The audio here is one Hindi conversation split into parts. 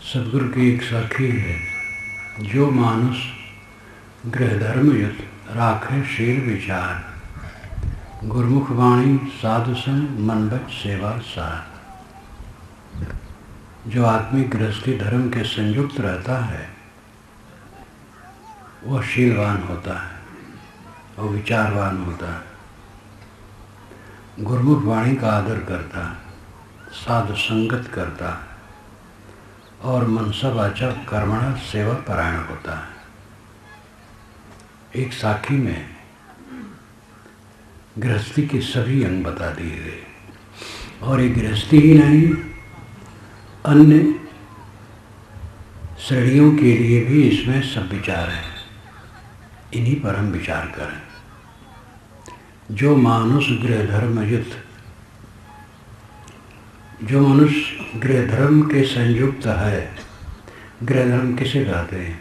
सदगुरु की एक साखी है, जो मानुष गृह धर्म युत राखे शील विचार, गुरमुख वाणी साधु संग मन बच सेवा सार। जो आदमी गृहस्थी धर्म के संयुक्त रहता है वह शीलवान होता है और विचारवान होता है, गुरमुख वाणी का आदर करता है, साधु संगत करता है और मनसा वाचा कर्मणा सेवा परायण होता है। एक साखी में गृहस्थी के सभी अंग बता दिए गए और एक गृहस्थी ही नहीं, अन्य श्रेणियों के लिए भी इसमें सब विचार है। इन्हीं पर हम विचार करें। जो मानुष गृह धर्म युक्त, जो मनुष्य गृह धर्म के संयुक्त है, गृह धर्म किसे कहते हैं?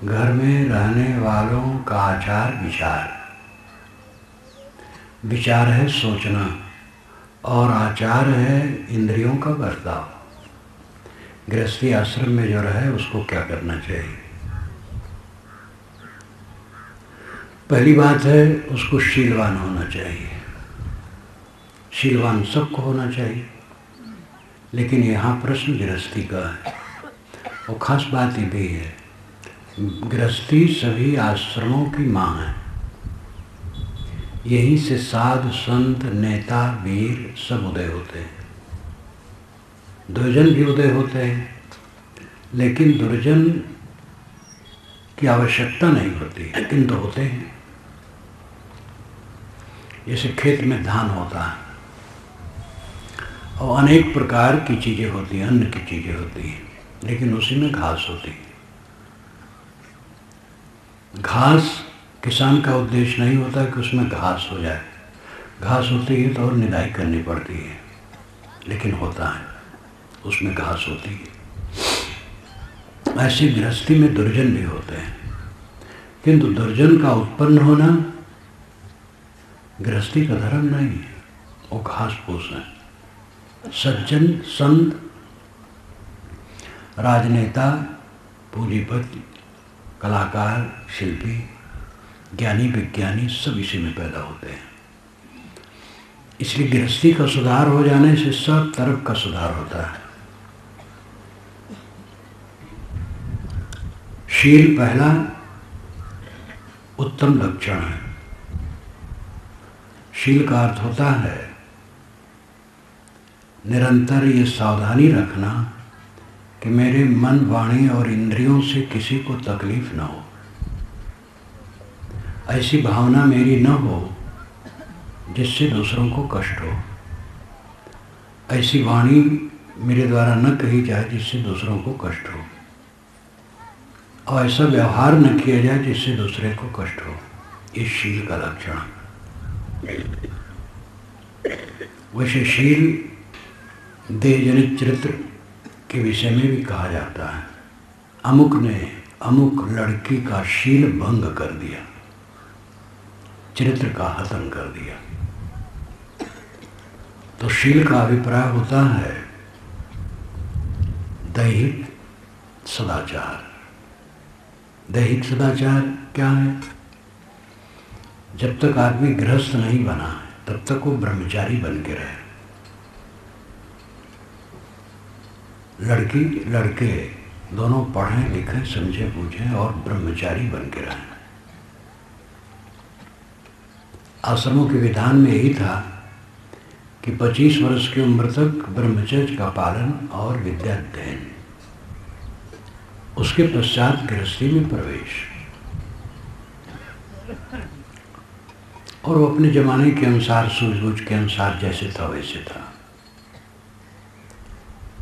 घर में रहने वालों का आचार विचार। विचार है सोचना और आचार है इंद्रियों का बर्ताव। गृहस्थी आश्रम में जो रहे उसको क्या करना चाहिए? पहली बात है उसको शीलवान होना चाहिए। शीलवान सबको होना चाहिए, लेकिन यहाँ प्रश्न गृहस्थी का है और ख़ास बात ये भी है, गृहस्थी सभी आश्रमों की माँ है। यहीं से साधु संत नेता वीर सब उदय होते हैं। दुर्जन भी उदय होते हैं, लेकिन दुर्जन की आवश्यकता नहीं होती, लेकिन तो होते हैं। जैसे खेत में धान होता है और अनेक प्रकार की चीज़ें होती हैं, अन्न की चीज़ें होती हैं, लेकिन उसी में घास होती है। घास किसान का उद्देश्य नहीं होता कि उसमें घास हो जाए। घास होती है तो और निदाई करनी पड़ती है, लेकिन होता है, उसमें घास होती है। ऐसे गृहस्थी में दुर्जन भी होते हैं, किंतु दुर्जन का उत्पन्न होना गृहस्थी का धर्म नहीं है, वो घास फूस है। सज्जन संत राजनेता पूंजीपति कलाकार शिल्पी ज्ञानी विज्ञानी सब इसी में पैदा होते हैं। इसलिए गृहस्थी का सुधार हो जाने से सब तरफ का सुधार होता है। शील पहला उत्तम लक्षण है। शील का अर्थ होता है निरंतर ये सावधानी रखना कि मेरे मन वाणी और इंद्रियों से किसी को तकलीफ न हो। ऐसी भावना मेरी न हो जिससे दूसरों को कष्ट हो। ऐसी वाणी मेरे द्वारा न कही जाए जिससे दूसरों को कष्ट हो, और ऐसा व्यवहार न किया जाए जिससे दूसरे को कष्ट हो। ये शील का लक्षण। वैसे शील देहजनित चरित्र के विषय में भी कहा जाता है। अमुक ने अमुक लड़की का शील भंग कर दिया, चरित्र का हतन कर दिया। तो शील का अभिप्राय होता है दैहिक सदाचार। दैहिक सदाचार क्या है? जब तक आदमी गृहस्थ नहीं बना है तब तक वो ब्रह्मचारी बन के रहे। लड़की लड़के दोनों पढ़ें लिखें समझे बूझें और ब्रह्मचारी बन के रहें। आश्रमों के विधान में यही था कि 25 वर्ष की उम्र तक ब्रह्मचर्य का पालन और विद्याध्ययन, उसके पश्चात गृहस्थी में प्रवेश। और वो अपने जमाने के अनुसार सूझबूझ के अनुसार जैसे था वैसे था।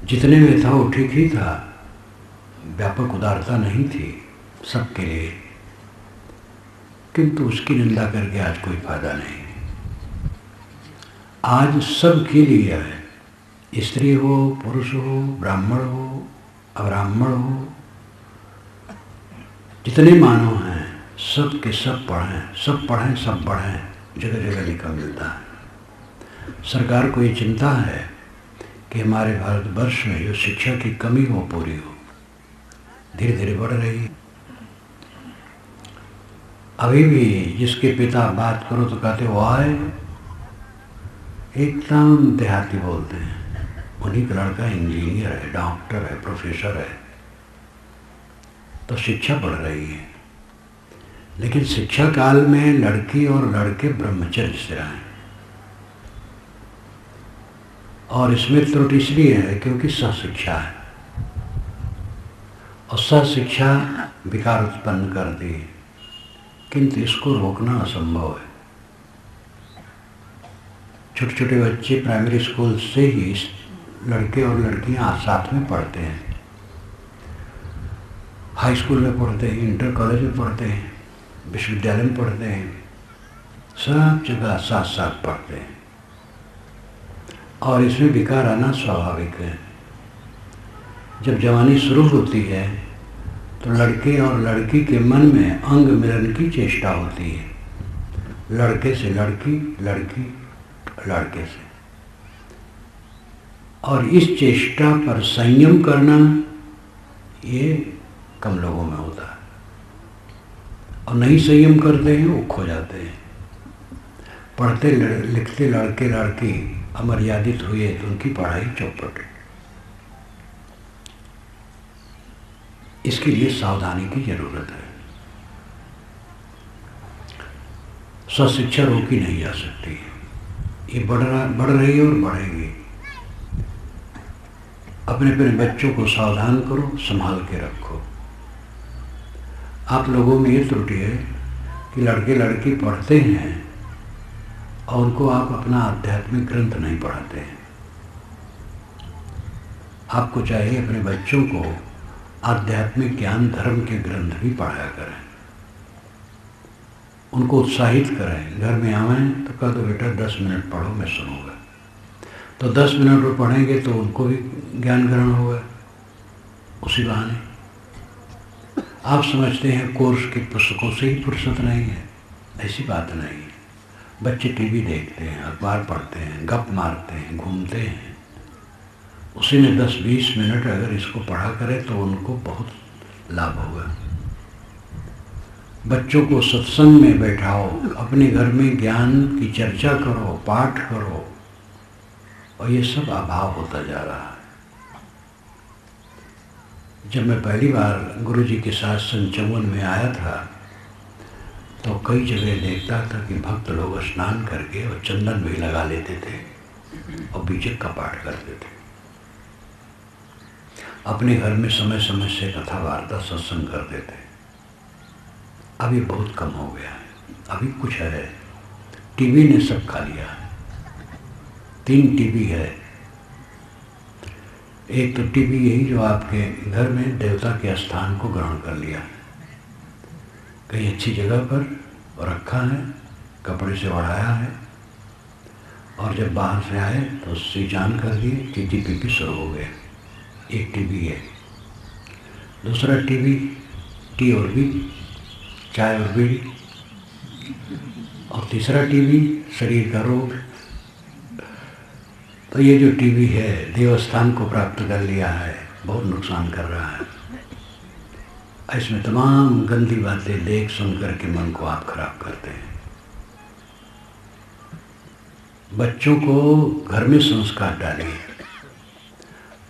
जितने में था वो ठीक ही था, व्यापक उदारता नहीं थी सबके लिए, किंतु उसकी निंदा करके आज कोई फायदा नहीं। आज सबके लिए है, स्त्री हो पुरुष हो ब्राह्मण हो अब्राह्मण हो, जितने मानव हैं सब के सब पढ़ें, सब पढ़ें सब बढ़ें, जगह जगह लिखा मिलता है। सरकार को ये चिंता है कि हमारे भारतवर्ष में जो शिक्षा की कमी वो पूरी हो, धीरे धीरे बढ़ रही है। अभी भी जिसके पिता बात करो तो कहते वो आए, एकदम देहाती बोलते हैं, उन्हीं का लड़का इंजीनियर है, डॉक्टर है, प्रोफेसर है। तो शिक्षा बढ़ रही है, लेकिन शिक्षा काल में लड़की और लड़के ब्रह्मचर्य से रहें। और इसमें त्रुटि इसलिए है क्योंकि सहशिक्षा है, और सहशिक्षा विकार उत्पन्न करती है, किंतु इसको रोकना असंभव है। छोटे छोटे बच्चे प्राइमरी स्कूल से ही लड़के और लड़कियां साथ में पढ़ते हैं, हाई स्कूल में पढ़ते हैं, इंटर कॉलेज में पढ़ते हैं, विश्वविद्यालय में पढ़ते हैं, सब जगह साथ साथ पढ़ते हैं। और इसमें विकार आना स्वाभाविक है। जब जवानी शुरू होती है तो लड़के और लड़की के मन में अंग मिलन की चेष्टा होती है, लड़के से लड़की, लड़की लड़के से। और इस चेष्टा पर संयम करना ये कम लोगों में होता है, और नहीं संयम करते हैं वो खो जाते हैं। पढ़ते लिखते लड़के लड़की अमर्यादित हुए तो उनकी पढ़ाई चौपट। इसके लिए सावधानी की जरूरत है। स्वशिक्षा रोकी नहीं जा सकती, ये बढ़ रही है और बढ़ेगी। अपने अपने बच्चों को सावधान करो, संभाल के रखो। आप लोगों में ये त्रुटि है कि लड़के लड़की पढ़ते हैं और उनको आप अपना आध्यात्मिक ग्रंथ नहीं पढ़ाते हैं। आपको चाहिए अपने बच्चों को आध्यात्मिक ज्ञान धर्म के ग्रंथ भी पढ़ाया करें, उनको उत्साहित करें। घर में आवें तो कह दो बेटा 10 मिनट पढ़ो, मैं सुनूंगा। तो 10 मिनट वो पढ़ेंगे तो उनको भी ज्ञान ग्रहण होगा उसी बहाने। आप समझते हैं कोर्स की पुस्तकों से ही फुर्सत नहीं है, ऐसी बात नहीं है। बच्चे टीवी देखते हैं, अखबार पढ़ते हैं, गप मारते हैं, घूमते हैं, उसी में 10-20 मिनट अगर इसको पढ़ा करें तो उनको बहुत लाभ होगा। बच्चों को सत्संग में बैठाओ, अपने घर में ज्ञान की चर्चा करो, पाठ करो, और ये सब अभाव होता जा रहा है। जब मैं पहली बार गुरुजी के साथ 55 में आया था तो कई जगह देखता था कि भक्त लोग स्नान करके और चंदन भी लगा लेते थे और बीजक का पाठ करते थे। अपने घर में समय समय से कथा वार्ता सत्संग करते थे। अभी बहुत कम हो गया है। अभी कुछ है, टीवी ने सब खा लिया है। 3 टीवी है। एक तो टीवी यही जो आपके घर में देवता के स्थान को ग्रहण कर लिया, कहीं अच्छी जगह पर रखा है, कपड़े से ओढ़ाया है, और जब बाहर से आए तो स्विच-ऑन कर दिए, चीटी पीपी शुरू हो गया। एक टीवी है। दूसरा टीवी टी और बी, चाय और बीड़ी। और तीसरा टीवी शरीर का रोग। तो ये जो टीवी है देवस्थान को प्राप्त कर लिया है, बहुत नुकसान कर रहा है। इसमें तमाम गंदी बातें देख सुन करके मन को आप खराब करते हैं। बच्चों को घर में संस्कार डालिए।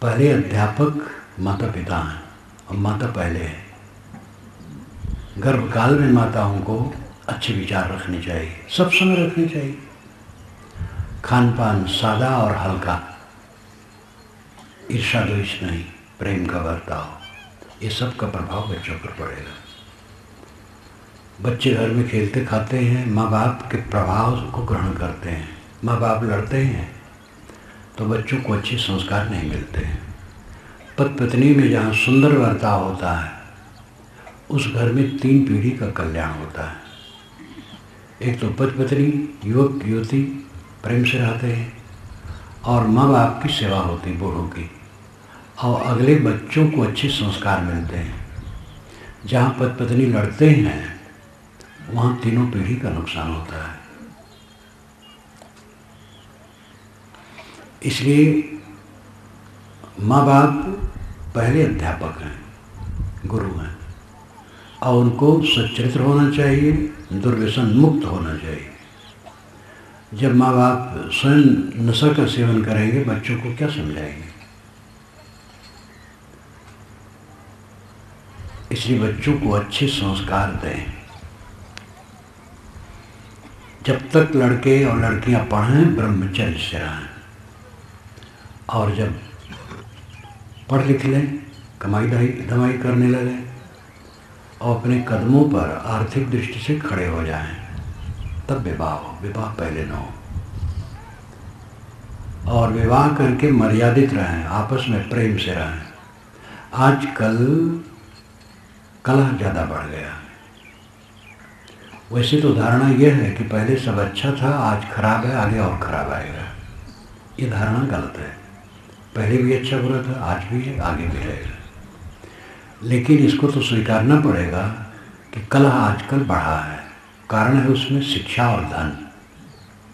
पहले अध्यापक माता पिता हैं और माता पहले है। गर्भकाल में माताओं को अच्छे विचार रखने चाहिए, सब समय रखने चाहिए। खान पान सादा और हल्का, ईर्ष्या द्वेष नहीं, प्रेम का बर्ताव, ये सब का प्रभाव बच्चों पर पड़ेगा। बच्चे घर में खेलते खाते हैं, माँ बाप के प्रभाव को ग्रहण करते हैं। माँ बाप लड़ते हैं तो बच्चों को अच्छे संस्कार नहीं मिलते हैं। पति पत्नी में जहाँ सुंदर बर्ताव होता है उस घर में 3 पीढ़ी का कल्याण होता है। एक तो पति पत्नी, युवक युवती प्रेम से रहते हैं और माँ बाप की सेवा होती बूढ़ों की, और अगले बच्चों को अच्छे संस्कार मिलते हैं। जहाँ पति पत्नी लड़ते हैं वहाँ तीनों पीढ़ी का नुकसान होता है। इसलिए माँ बाप पहले अध्यापक हैं, गुरु हैं, और उनको सच्चरित्र होना चाहिए, दुर्व्यसन मुक्त होना चाहिए। जब माँ बाप स्वयं नशा का सेवन करेंगे, बच्चों को क्या समझाएंगे? इसलिए बच्चों को अच्छे संस्कार दें। जब तक लड़के और लड़कियां पढ़ें, ब्रह्मचर्य से रहें, और जब पढ़ लिख लें, कमाई धमाई करने लगे और अपने कदमों पर आर्थिक दृष्टि से खड़े हो जाएं, तब विवाह हो। विवाह पहले न हो। और विवाह करके मर्यादित रहें, आपस में प्रेम से रहें। आजकल कलह ज़्यादा बढ़ गया। वैसे तो धारणा यह है कि पहले सब अच्छा था, आज खराब है, आगे और खराब आएगा। ये धारणा गलत है। पहले भी अच्छा बुरा था, आज भी है, आगे भी रहेगा। लेकिन इसको तो स्वीकारना पड़ेगा कि कलह आजकल बढ़ा है। कारण है उसमें शिक्षा और धन।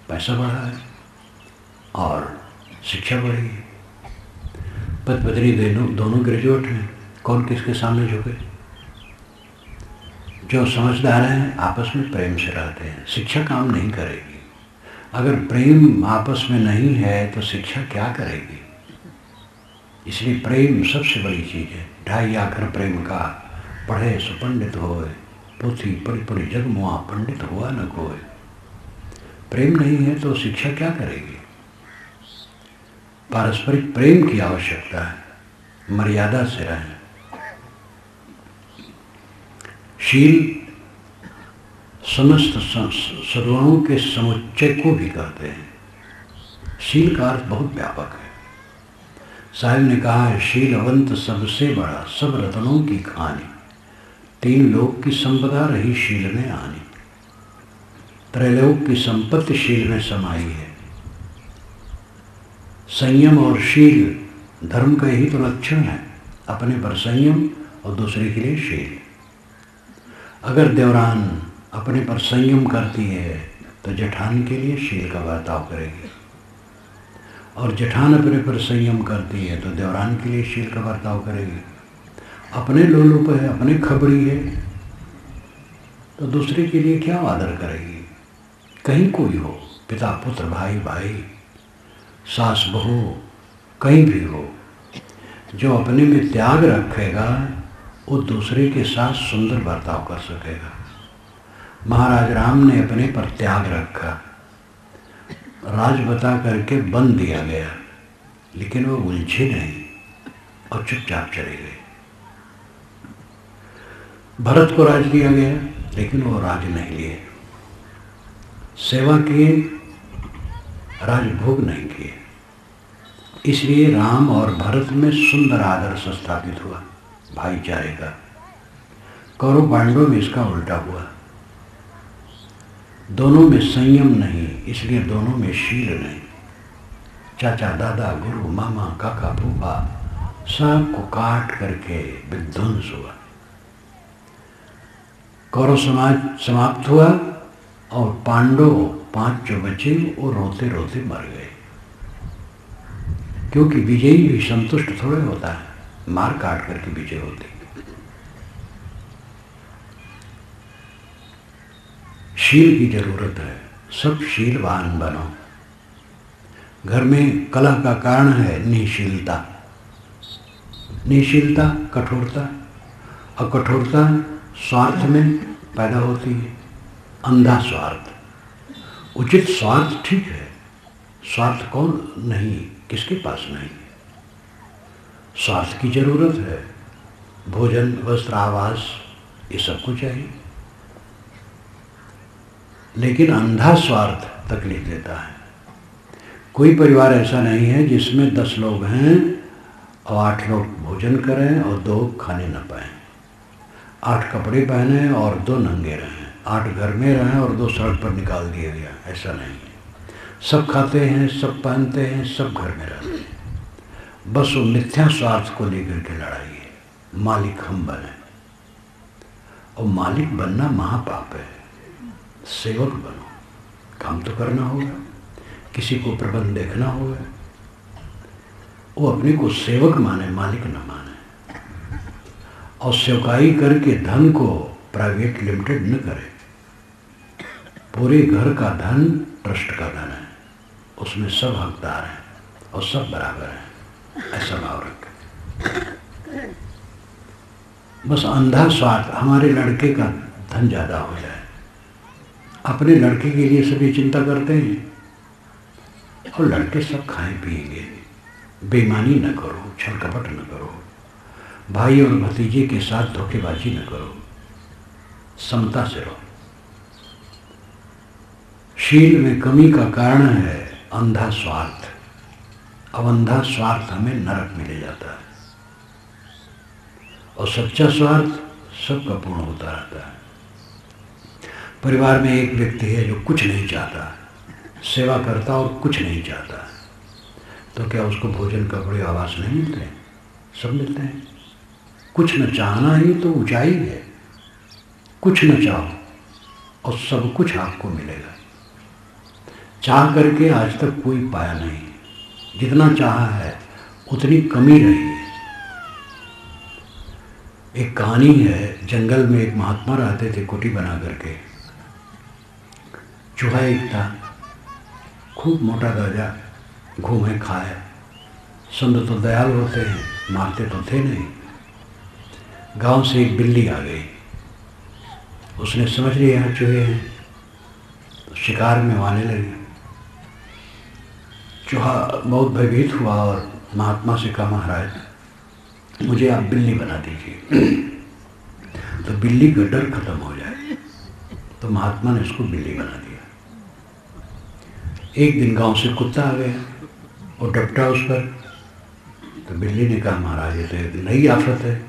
पैसा बढ़ा है और शिक्षा बढ़ी है। पति पत्नी दोनों ग्रेजुएट हैं, कौन किसके सामने झुके? जो समझदार हैं आपस में प्रेम से रहते हैं। शिक्षा काम नहीं करेगी। अगर प्रेम आपस में नहीं है तो शिक्षा क्या करेगी? इसलिए प्रेम सबसे बड़ी चीज़ है। 2.5 आखर प्रेम का, पढ़े सो पंडित होए, पोथी पढ़ी पढ़ी जग मुआ, पंडित हुआ न कोई। प्रेम नहीं है तो शिक्षा क्या करेगी? पारस्परिक प्रेम की आवश्यकता है। मर्यादा से रहें। शील समस्त सद्गुणों के समुच्चय को भी कहते हैं। शील का अर्थ बहुत व्यापक है। साहिब ने कहा है, शीलवंत सबसे बड़ा, सब रत्नों की खानी, 3 लोक की संपदा रही शील में आनी। त्रैलोक की संपत्ति शील में समाई है। संयम और शील धर्म का यही तो लक्षण है। अपने पर संयम और दूसरे के लिए शील। अगर देवरान अपने पर संयम करती है तो जेठान के लिए शील का बर्ताव करेगी, और जेठान अपने पर संयम करती है तो देवरान के लिए शील का बर्ताव करेगी। अपने लोलुप है, अपने खबरी है, तो दूसरे के लिए क्या आदर करेगी? कहीं कोई हो, पिता पुत्र, भाई भाई, सास बहू, कहीं भी हो, जो अपने में त्याग रखेगा वो दूसरे के साथ सुंदर बर्ताव कर सकेगा। महाराज राम ने अपने पर त्याग रखा, राज बता करके बंद दिया गया, लेकिन वो उलझे नहीं और चुपचाप चले गए। भरत को राज दिया गया, लेकिन वो राज नहीं लिए। सेवा किए, राजभोग नहीं किए। इसलिए राम और भरत में सुंदर आदर्श स्थापित हुआ, भाईचारे का। कौरव पांडवों में इसका उल्टा हुआ। दोनों में संयम नहीं, इसलिए दोनों में शील नहीं। चाचा, दादा, गुरु, मामा, काका, फूफा, सबको काट करके विध्वंस हुआ। कौरव समाज समाप्त हुआ और पांडव 5 जो बचे वो रोते रोते मर गए। क्योंकि विजयी भी संतुष्ट थोड़े होता है, मार काट करके विजय होती। शील की जरूरत है। सब शीलवान बनो। घर में कलह का कारण है निशीलता। निशीलता कठोरता, और कठोरता स्वार्थ में पैदा होती है। अंधा स्वार्थ। उचित स्वार्थ ठीक है, स्वार्थ कौन नहीं, किसके पास नहीं। स्वार्थ की जरूरत है। भोजन, वस्त्र, आवास, ये सबको चाहिए। लेकिन अंधा स्वार्थ तकलीफ देता है। कोई परिवार ऐसा नहीं है जिसमें 10 लोग हैं और 8 लोग भोजन करें और 2 खाने न पाएं, 8 कपड़े पहने और 2 नंगे रहें, 8 घर में रहें और 2 सड़क पर निकाल दिया गया। ऐसा नहीं है। सब खाते हैं, सब पहनते हैं, सब घर में रहते हैं। बस वो मिथ्या स्वार्थ को लेकर के लड़ाई है। मालिक हम बने, और मालिक बनना महापाप है। सेवक बनो। काम तो करना होगा, किसी को प्रबंध देखना होगा। वो अपने को सेवक माने, मालिक न माने, और सेवकाई करके धन को प्राइवेट लिमिटेड न करे। पूरे घर का धन ट्रस्ट का धन है, उसमें सब हकदार हैं और सब बराबर हैं, ऐसा भाव रखें। बस अंधा स्वार्थ, हमारे लड़के का धन ज़्यादा हो जाए, अपने लड़के के लिए सभी चिंता करते हैं, और लड़के सब खाएं पिएंगे। बेईमानी न करो, छल कपट न करो, भाई और भतीजे के साथ धोखेबाजी न करो, समता से रहो। शील में कमी का कारण है अंधा स्वार्थ। अब अंधा स्वार्थ हमें नरक में ले जाता है, और सच्चा स्वार्थ सबका पूर्ण होता रहता है। परिवार में एक व्यक्ति है जो कुछ नहीं चाहता, सेवा करता और कुछ नहीं चाहता, तो क्या उसको भोजन, कपड़े, आवास नहीं मिलते हैं? सब मिलते हैं। कुछ न चाहना ही तो ऊंचाई है। कुछ न चाहो और सब कुछ आपको मिलेगा। चाह करके आज तक कोई पाया नहीं, जितना चाहा है उतनी कमी रही है। एक कहानी है, जंगल में एक महात्मा रहते थे कुटी बना करके। चूहा एक था, खूब मोटा गाजा, घूमे खाए। संत तो दयालु होते हैं, मारते तो थे नहीं। गांव से एक बिल्ली आ गई, उसने समझ लिया यहाँ चूहे हैं, तो शिकार में आने लगी। चूहा बहुत भयभीत हुआ और महात्मा से कहा, महाराज मुझे आप बिल्ली बना दीजिए तो बिल्ली का डर खत्म हो जाए। तो महात्मा ने उसको बिल्ली बना दिया। एक दिन गांव से कुत्ता आ गया और डपटा उस पर। तो बिल्ली ने कहा, महाराज ये तो नई आफत है,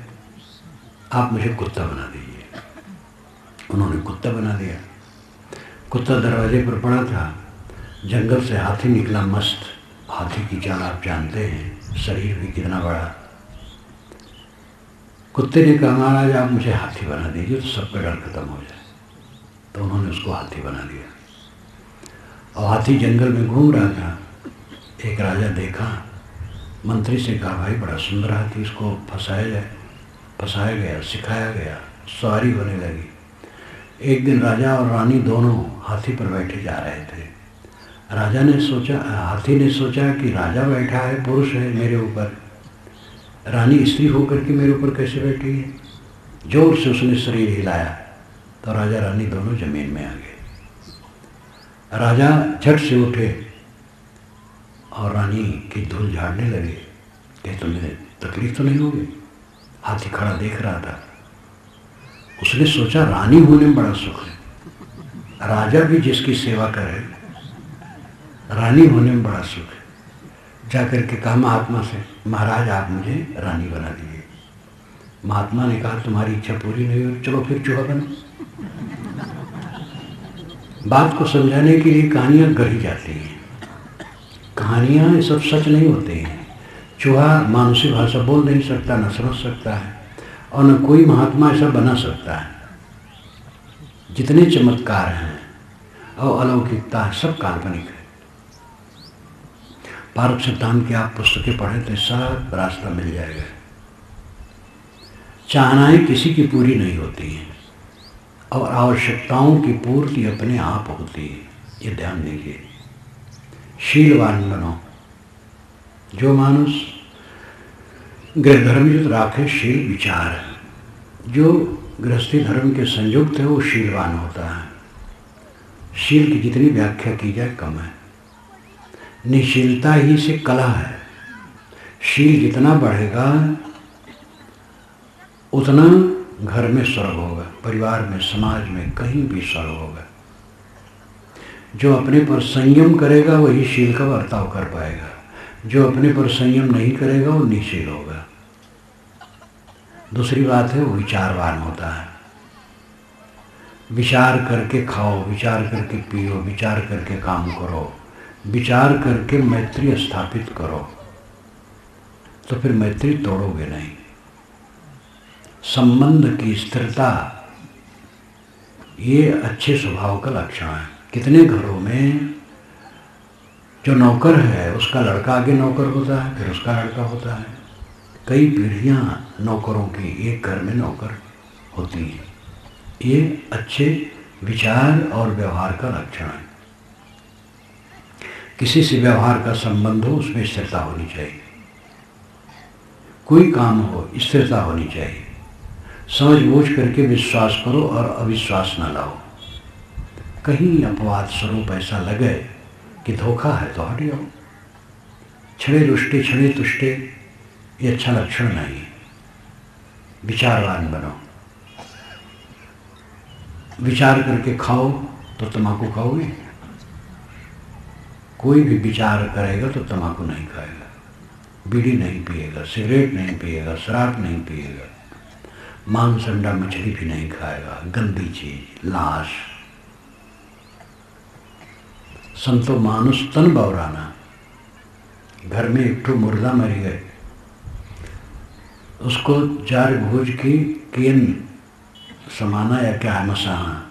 आप मुझे कुत्ता बना दीजिए। उन्होंने कुत्ता बना दिया। कुत्ता दरवाजे पर पड़ा था, जंगल से हाथी निकला मस्त। हाथी की चाल आप जानते हैं, शरीर भी कितना बड़ा। कुत्ते ने कहा, महाराज आप मुझे हाथी बना दीजिए तो सबका डर खत्म हो जाए। तो उन्होंने उसको हाथी बना दिया। और हाथी जंगल में घूम रहा था। एक राजा देखा, मंत्री से कहा, भाई बड़ा सुंदर हाथी, इसको फंसाया जाए। फंसाया गया, सिखाया गया, सवारी होने लगी। एक दिन राजा और रानी दोनों हाथी पर बैठे जा रहे थे। राजा ने सोचा, हाथी ने सोचा कि राजा बैठा है, पुरुष है मेरे ऊपर, रानी स्त्री होकर के मेरे ऊपर कैसे बैठी है। जोर से उसने शरीर हिलाया तो राजा रानी दोनों जमीन में आ गए। राजा झट से उठे और रानी की धूल झाड़ने लगे कि तुम्हें तकलीफ तो नहीं होगी। हाथी खड़ा देख रहा था। उसने सोचा रानी होने में बड़ा सुख है, राजा भी जिसकी सेवा करे, रानी होने में बड़ा सुख है। जाकर के कहा महात्मा से, महाराज आप मुझे रानी बना दीजिए। महात्मा ने कहा, तुम्हारी इच्छा पूरी नहीं हुई, चलो फिर चूहा बनो। बात को समझाने के लिए कहानियाँ गढ़ी जाती हैं। कहानियाँ ये सब सच नहीं होते हैं। चूहा मानसी भाषा बोल नहीं सकता, न समझ सकता है, और न कोई महात्मा ऐसा बना सकता है। जितने चमत्कार हैं और अलौकिकता है, सब काल्पनिक है। पारक सिद्धांत की आप पुस्तकें पढ़ें तो सब रास्ता मिल जाएगा। चाहनाएं किसी की पूरी नहीं होती हैं और आवश्यकताओं की पूर्ति अपने आप होती है, ये ध्यान दीजिए। शीलवान बनो। जो मानुष गृह धर्मयुक्त राखे शील विचार, जो गृहस्थी धर्म के संयुक्त है वो शीलवान होता है। शील की जितनी व्याख्या की जाए कम है। निशीलता ही से कला है। शील जितना बढ़ेगा उतना घर में स्वर्ग होगा, परिवार में, समाज में, कहीं भी स्वर्ग होगा। जो अपने पर संयम करेगा वही शील का बर्ताव कर पाएगा। जो अपने पर संयम नहीं करेगा वो निशील होगा। दूसरी बात है वो विचारवान होता है। विचार करके खाओ, विचार करके पियो, विचार करके काम करो, विचार करके मैत्री स्थापित करो, तो फिर मैत्री तोड़ोगे नहीं। संबंध की स्थिरता ये अच्छे स्वभाव का लक्षण है। कितने घरों में जो नौकर है उसका लड़का आगे नौकर होता है, फिर उसका लड़का होता है। कई पीढ़ियाँ नौकरों की एक घर में नौकर होती हैं। ये अच्छे विचार और व्यवहार का लक्षण है। किसी से व्यवहार का संबंध हो, उसमें स्थिरता होनी चाहिए। कोई काम हो, स्थिरता होनी चाहिए। समझ बूझ करके विश्वास करो और अविश्वास न लाओ। कहीं अपवाद स्वरूप ऐसा लगे कि धोखा है तो हट जाओ। छड़े रुष्टे छड़े तुष्टे ये अच्छा लक्षण नहीं है। विचारवान बनो। विचार करके खाओ तो तम्बाकू खाओगे? कोई भी विचार करेगा तो तम्बाकू नहीं खाएगा, बीड़ी नहीं पिएगा, सिगरेट नहीं पिएगा, शराब नहीं पिएगा, मांस अंडा मछली भी नहीं खाएगा, गंदी चीज, लाश। संतो मानुष तन बौराना। घर में एक ठो मुर्दा मर गए, उसको जार भोज की केन समाना या क्या है मसाना,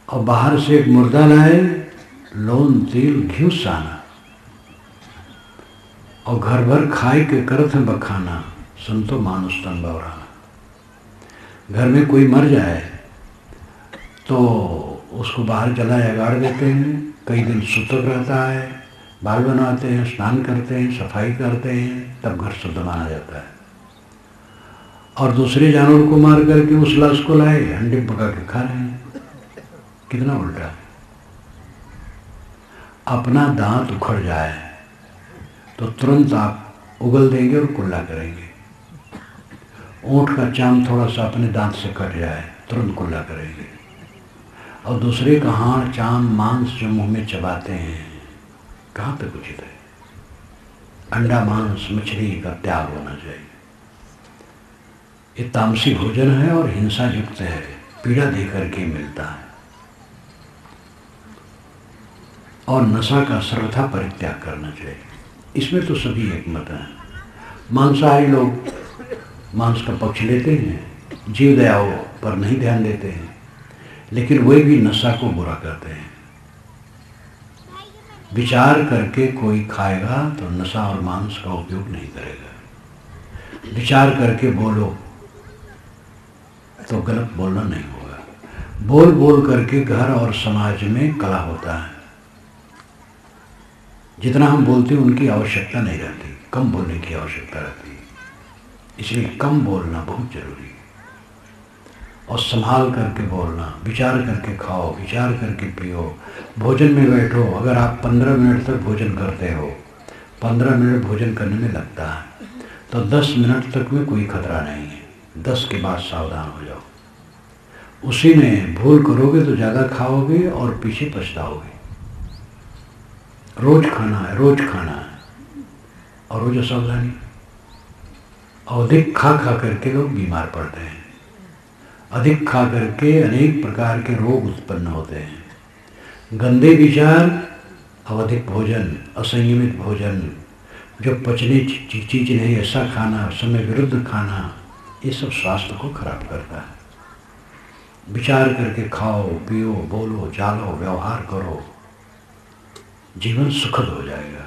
और बाहर से एक मुर्दा लाए, लोन तेल घी साना, और घर भर खाए के करत है बखाना। संतो मानुष तन बौराना। घर में कोई मर जाए तो उसको बाहर जला गाड़ देते हैं, कई दिन सूतक रहता है, बाल बनवाते हैं, स्नान करते हैं, सफाई करते हैं, तब घर शुद्ध माना जाता है। और दूसरे जानवर को मार करके उस लाश को लाए, अंडे पका के खा रहे हैं। कितना उल्टा है। अपना दांत उखड़ जाए तो तुरंत आप उगल देंगे और कुल्ला करेंगे। ऊँट का चाम थोड़ा सा अपने दांत से कट जाए, तुरंत कुल्ला करेंगे। और दूसरे का हाड़ चाम मांस जो मुंह में चबाते हैं, कहाँ तक उचित है? अंडा मांस मछली का त्याग होना चाहिए। ये तामसी भोजन है और हिंसा युक्त है, पीड़ा दे करके मिलता है। और नशा का सर्वथा परित्याग करना चाहिए। इसमें तो सभी एक मत हैं। मांसाहारी लोग मांस का पक्ष लेते हैं, जीव दयाओं पर नहीं ध्यान देते हैं, लेकिन वे भी नशा को बुरा करते हैं। विचार करके कोई खाएगा तो नशा और मांस का उपयोग नहीं करेगा। विचार करके बोलो तो गलत बोलना नहीं होगा। बोल बोल करके घर और समाज में कला होता है। जितना हम बोलते हैं उनकी आवश्यकता नहीं रहती, कम बोलने की आवश्यकता रहती है। इसलिए कम बोलना बहुत जरूरी है। और संभाल करके बोलना, विचार करके खाओ, विचार करके पियो। भोजन में बैठो, अगर आप 15 मिनट तक भोजन करते हो, 15 मिनट भोजन करने में लगता है, तो 10 मिनट तक में कोई खतरा नहीं है। 10 के बाद सावधान हो जाओ। उसी में भूल करोगे तो ज़्यादा खाओगे और पीछे पछताओगे। रोज खाना है, रोज खाना है, और रोज असावधानी। अधिक खा खा करके लोग बीमार पड़ते हैं। अधिक खा करके अनेक प्रकार के रोग उत्पन्न होते हैं। गंदे विचार, अवधिक भोजन, असंयमित भोजन, जो पचने चीज नहीं ऐसा खाना, समय विरुद्ध खाना, ये सब स्वास्थ्य को खराब करता है। विचार करके खाओ, पियो, बोलो, चालो, व्यवहार करो, जीवन सुखद हो जाएगा।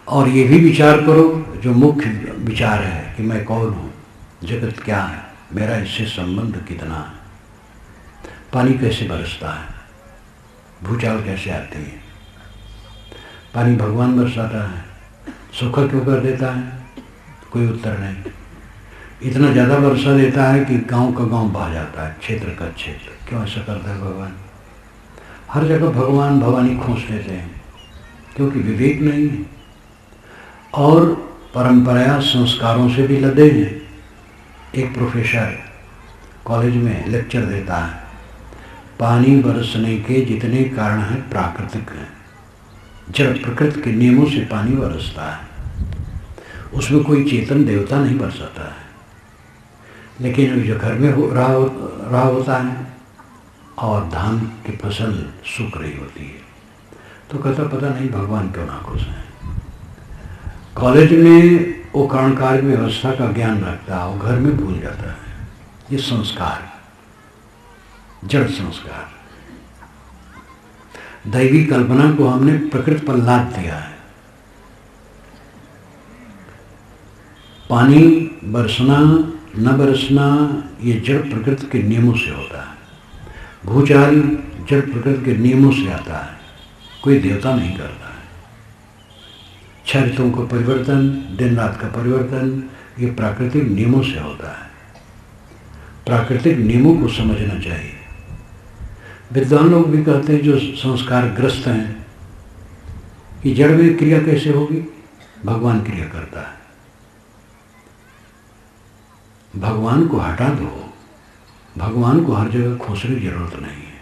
और ये भी विचार करो, जो मुख्य विचार है कि मैं कौन हूँ, जगत क्या है, मेरा इससे संबंध कितना है, पानी कैसे बरसता है, भूचाल कैसे आती है। पानी भगवान बरसाता है, सूखा क्यों कर देता है? कोई उत्तर नहीं। इतना ज़्यादा वर्षा देता है कि गांव का गांव बह जाता है, क्षेत्र का क्षेत्र। क्यों ऐसा करता है भगवान? हर जगह भगवान भवानी खोस लेते हैं, क्योंकि विवेक नहीं है और परंपराया संस्कारों से भी लदे हैं। एक प्रोफेसर कॉलेज में लेक्चर देता है, पानी बरसने के जितने कारण हैं प्राकृतिक हैं। जड़ प्रकृति के नियमों से पानी बरसता है, उसमें कोई चेतन देवता नहीं बरसाता है। लेकिन जो घर में रहा होता है और धान की फसल सूख रही होती है, तो कहता पता नहीं भगवान क्यों नाखुश हैं। कॉलेज में वो कर्णकार्य व्यवस्था का ज्ञान रखता है और घर में भूल जाता है। ये संस्कार, जड़ संस्कार। दैवी कल्पना को हमने प्रकृति पर लाद दिया है। पानी बरसना न बरसना ये जड़ प्रकृति के नियमों से होता है। भूचाल जड़ प्रकृति के नियमों से आता है, कोई देवता नहीं करता है। छह ऋतुओं का परिवर्तन, दिन रात का परिवर्तन, ये प्राकृतिक नियमों से होता है। प्राकृतिक नियमों को समझना चाहिए। विद्वान लोग भी कहते हैं जो संस्कारग्रस्त हैं कि जड़ में क्रिया कैसे होगी, भगवान क्रिया करता है। भगवान को हटा दो, भगवान को हर जगह खोजने की जरूरत नहीं है।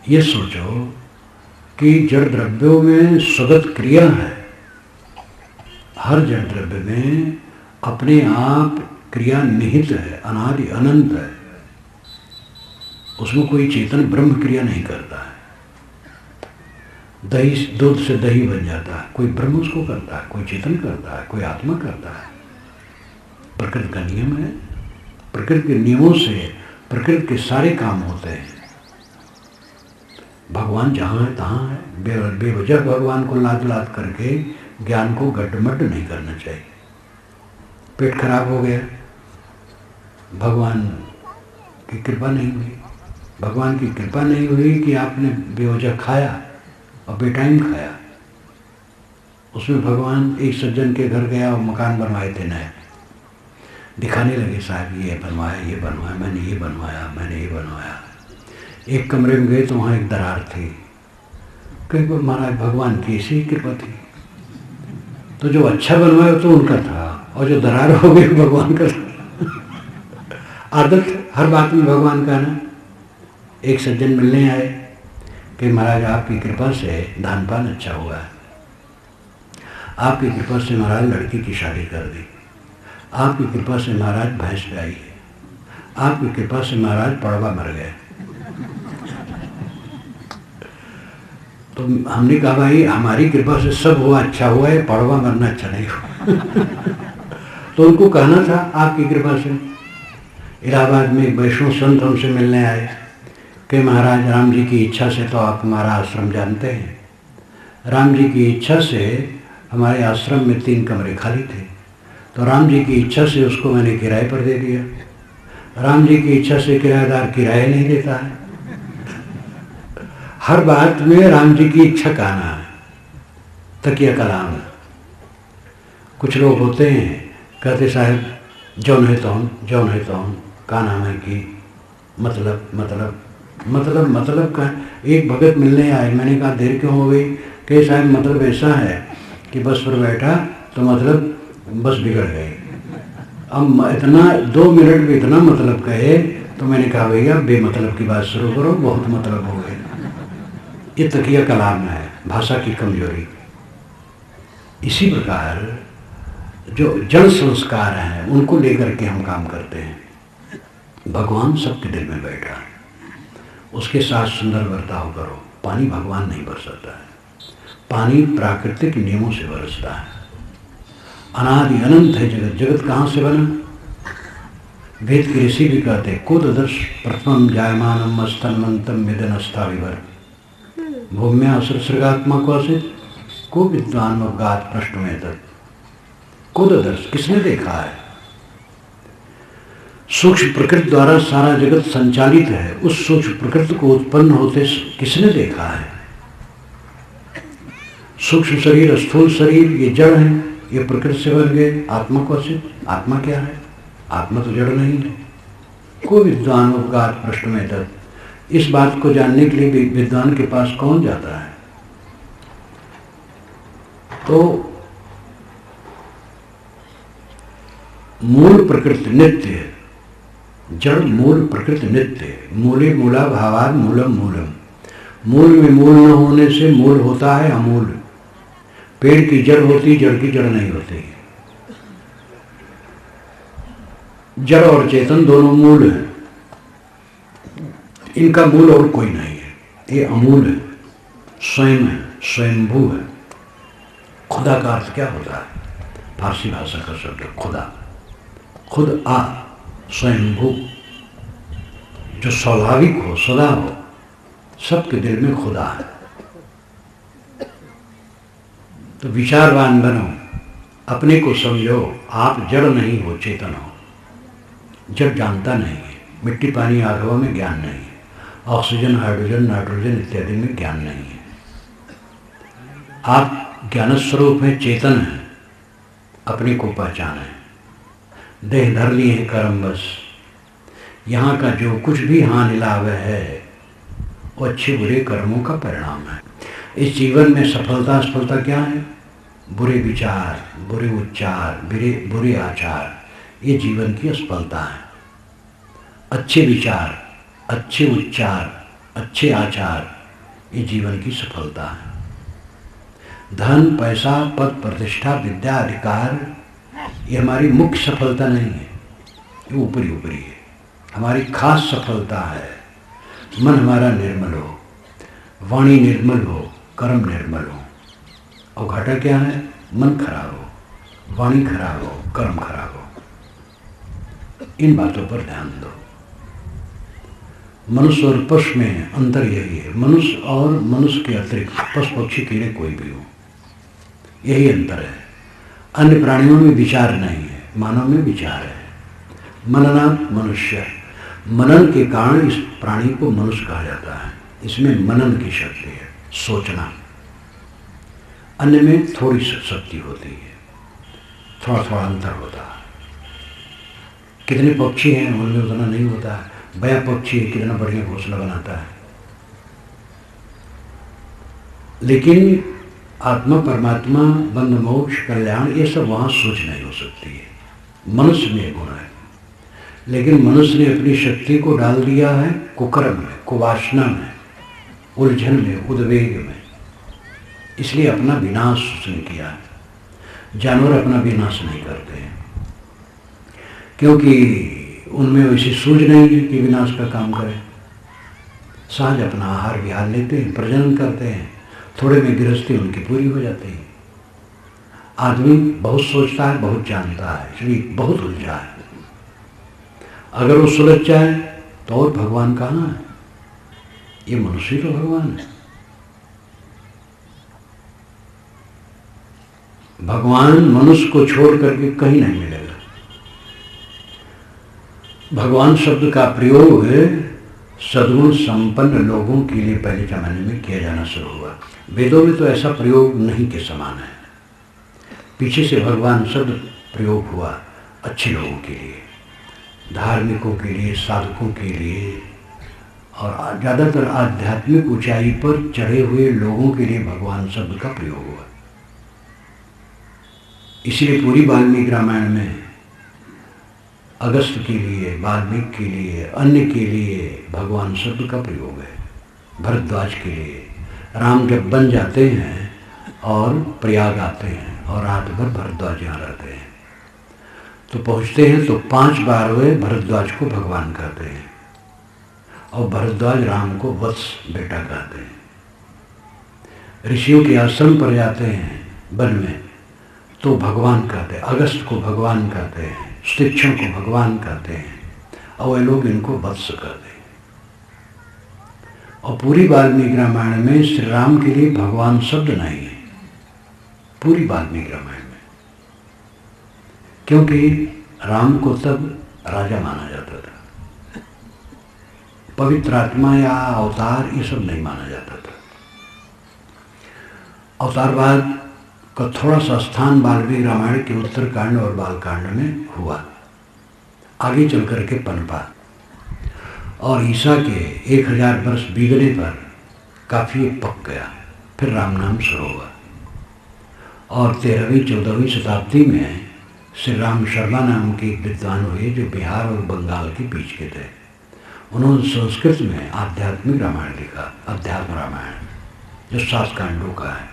ये सोचो कि जड़ द्रव्यों में स्वगत क्रिया है। हर जड़ द्रव्य में अपने आप क्रिया निहित है, अनादि अनंत है। उसमें कोई चेतन ब्रह्म क्रिया नहीं करता है। दही, दूध से दही बन जाता है, कोई ब्रह्म उसको करता है, कोई चेतन करता है, कोई आत्मा करता है। प्रकृति का नियम है। प्रकृति के नियमों से प्रकृति के सारे काम होते हैं। भगवान जहाँ है तहाँ है। बेवजह भगवान को लाद लाद करके ज्ञान को गड्ढमड्ढ नहीं करना चाहिए। पेट खराब हो गया, भगवान की कृपा नहीं हुई। भगवान की कृपा नहीं हुई कि आपने बेवजह खाया और बेटाइम खाया। उसमें भगवान एक सज्जन के घर गया और मकान बनवाए थे नए, दिखाने लगे, साहब ये बनवाया, ये बनवाया, मैंने ये बनवाया, मैंने ये बनवाया। एक कमरे में गए तो वहाँ एक दरार थी। कहीं पर महाराज भगवान की ऐसी कृपा थी। तो जो अच्छा बनवाया तो उनका था और जो दरार हो गई भगवान का था। आदत हर बात में भगवान का ना। एक सज्जन मिलने आए कि महाराज आपकी कृपा से धान पान अच्छा हुआ है, आपकी कृपा से महाराज लड़की की शादी कर दी, आपकी कृपा से महाराज भैंस ब्याई है, आपकी कृपा से महाराज पड़वा मर गए। तो हमने कहा भाई हमारी कृपा से सब हुआ अच्छा हुआ है, पड़वा मरना अच्छा नहीं हुआ। तो उनको कहना था आपकी कृपा से। इलाहाबाद में एक वैष्णव संत हमसे मिलने आए कि महाराज राम जी की इच्छा से, तो आप हमारा आश्रम जानते हैं, राम जी की इच्छा से हमारे आश्रम में 3 कमरे खाली थे, तो राम जी की इच्छा से उसको मैंने किराए पर दे दिया। राम जी की इच्छा से किराएदार किराया नहीं देता है। हर बात में राम जी की इच्छा कहना है, तकिया कलाम। कुछ लोग होते हैं कहते साहब जौन है तौन, जौन है तौन, का नाम है कि मतलब का। एक भगत मिलने आए, मैंने कहा देर क्यों हो गई? कि साहब मतलब ऐसा है कि बस पर बैठा तो मतलब बस बिगड़ गई। अब इतना 2 मिनट में इतना मतलब कहे तो मैंने कहा भैया बेमतलब की बात शुरू करो, बहुत मतलब हो गए। ये तकिया कलाम है, भाषा की कमजोरी। इसी प्रकार जो जड़ संस्कार हैं उनको लेकर के हम काम करते हैं। भगवान सबके दिल में बैठा है, उसके साथ सुंदर बर्ताव करो। पानी भगवान नहीं बरसाता है, पानी प्राकृतिक नियमों से बरसता है। अनादि अनंत है जगत। जगत कहाँ से बना? वेद के ऋषि भी कहते को ददर्श प्रथमम जायमानम स्तन्वंतम विदनस्था विवर भूम्या असृगात्मा को असित को विद्वान अवगात प्रश्न में तत्। को ददर्श किसने देखा है? सूक्ष्म प्रकृति द्वारा सारा जगत संचालित है। उस सूक्ष्म प्रकृति को उत्पन्न होते किसने देखा है? सूक्ष्म शरीर, स्थूल शरीर, ये जड़ है, ये प्रकृति से बन गए। आत्मा को असित, आत्मा क्या है? आत्मा तो जड़ नहीं है। को विद्वान अवगात प्रश्न में तत्। इस बात को जानने के लिए विद्वान के पास कौन जाता है? तो मूल प्रकृति नित्य है, जड़ मूल प्रकृति नित्य है। मूले मूला भावाद मूलम मूलम। मूल में मूल न होने से मूल होता है अमूल। पेड़ की जड़ होती, जड़ की जड़ नहीं होती। जड़ और चेतन दोनों मूल हैं, इनका मूल और कोई नहीं है। ये अमूल है, स्वयं है, स्वयंभू है। खुदा का अर्थ क्या होता है? फारसी भाषा का शब्द खुदा, खुद आ, स्वयंभू, जो स्वाभाविक हो, सदा हो, सबके दिल में खुदा है। तो विचारवान बनो, अपने को समझो, आप जड़ नहीं हो, चेतन हो। जड़ जानता नहीं है, मिट्टी पानी आग हवा में ज्ञान नहीं है, ऑक्सीजन हाइड्रोजन नाइट्रोजन इत्यादि में ज्ञान नहीं है। आप ज्ञान स्वरूप है, चेतन है, अपने को पहचाने। देह धर लिए हैं कर्म बस, यहाँ का जो कुछ भी हानि लाभ है वो अच्छे बुरे कर्मों का परिणाम है। इस जीवन में सफलता असफलता क्या है? बुरे विचार, बुरे उच्चार, बुरे आचार, ये जीवन की असफलता है। अच्छे विचार, अच्छे उच्चार, अच्छे आचार, ये जीवन की सफलता है। धन, पैसा, पद, प्रतिष्ठा, विद्या, अधिकार, ये हमारी मुख्य सफलता नहीं है, ये ऊपरी ऊपरी है। हमारी खास सफलता है मन हमारा निर्मल हो, वाणी निर्मल हो, कर्म निर्मल हो। और घाटा क्या है? मन खराब हो, वाणी खराब हो, कर्म खराब हो। इन बातों पर ध्यान दो। मनुष्य और पशु में अंतर यही है। मनुष्य और मनुष्य के अतिरिक्त पशु पक्षी कीड़े कोई भी हो, यही अंतर है। अन्य प्राणियों में विचार नहीं है, मानव में विचार है। मननात् मनुष्य, मनन के कारण इस प्राणी को मनुष्य कहा जाता है। इसमें मनन की शक्ति है, सोचना। अन्य में थोड़ी शक्ति होती है, थोड़ा थोड़ा अंतर होता है। कितने पक्षी हैं उनमें उतना नहीं होता है। बया पक्षी कितना बढ़िया घोंसला बनाता है, लेकिन आत्मा, परमात्मा, बंध, मोक्ष, कल्याण, ये सब वहाँ सोच नहीं हो सकती है। मनुष्य में गुण है, लेकिन मनुष्य ने अपनी शक्ति को डाल दिया है कुकर्म में, कुवासना में, उलझन में, उद्वेग में। इसलिए अपना विनाश उसने किया है। जानवर अपना विनाश नहीं करते हैं, क्योंकि उनमें वैसी सूझ नहीं है कि विनाश का काम करें। सहज अपना आहार विहार लेते हैं, प्रजनन करते हैं, थोड़े में गृहस्थी उनकी पूरी हो जाती है। आदमी बहुत सोचता है, बहुत जानता है, इसलिए बहुत उलझा है। अगर वो सुलझ जाए तो और भगवान कहाँ है? ये मनुष्य तो भगवान है। भगवान मनुष्य को छोड़ करके कहीं नहीं मिलेगा। भगवान शब्द का प्रयोग सद्गुण संपन्न लोगों के लिए पहले जमाने में किया जाना शुरू हुआ। वेदों में तो ऐसा प्रयोग नहीं के समान है। पीछे से भगवान शब्द प्रयोग हुआ अच्छे लोगों के लिए, धार्मिकों के लिए, साधकों के लिए, और ज़्यादातर आध्यात्मिक ऊंचाई पर चढ़े हुए लोगों के लिए भगवान शब्द का प्रयोग हुआ। इसलिए पूरी वाल्मीकि रामायण में अगस्त के लिए, वाल्मीकि के लिए, अन्य के लिए भगवान शब्द का प्रयोग है। भरद्वाज के लिए राम जब बन जाते हैं और प्रयाग आते हैं और रात भर भरद्वाज यहाँ रहते हैं, तो पहुँचते हैं तो 5 बार वे भरद्वाज को भगवान कहते हैं और भरद्वाज राम को वत्स बेटा कहते हैं। ऋषियों के आश्रम पर जाते हैं वन में तो भगवान कहते हैं, अगस्त को भगवान कहते हैं, शिक्षण को भगवान कहते हैं, और वे लोग इनको वत्स कहते हैं। और पूरी वाल्मीकि रामायण में श्री राम के लिए भगवान शब्द नहीं है, पूरी वाल्मीकि रामायण में, क्योंकि राम को तब राजा माना जाता था। पवित्र आत्मा या अवतार ये सब नहीं माना जाता था। अवतारवाद का थोड़ा सा स्थान वाल्मीकि रामायण के उत्तरकांड और बालकांड में हुआ, आगे चल करके पनपा, और ईसा के 1000 वर्ष बीतने पर काफ़ी पक गया। फिर राम नाम शुरू हुआ और 13वीं-14वीं शताब्दी में श्री राम शर्मा नाम के एक विद्वान हुए जो बिहार और बंगाल के बीच के थे। उन्होंने संस्कृत में आध्यात्मिक रामायण लिखा, अध्यात्म रामायण, जो 7 कांडों का है,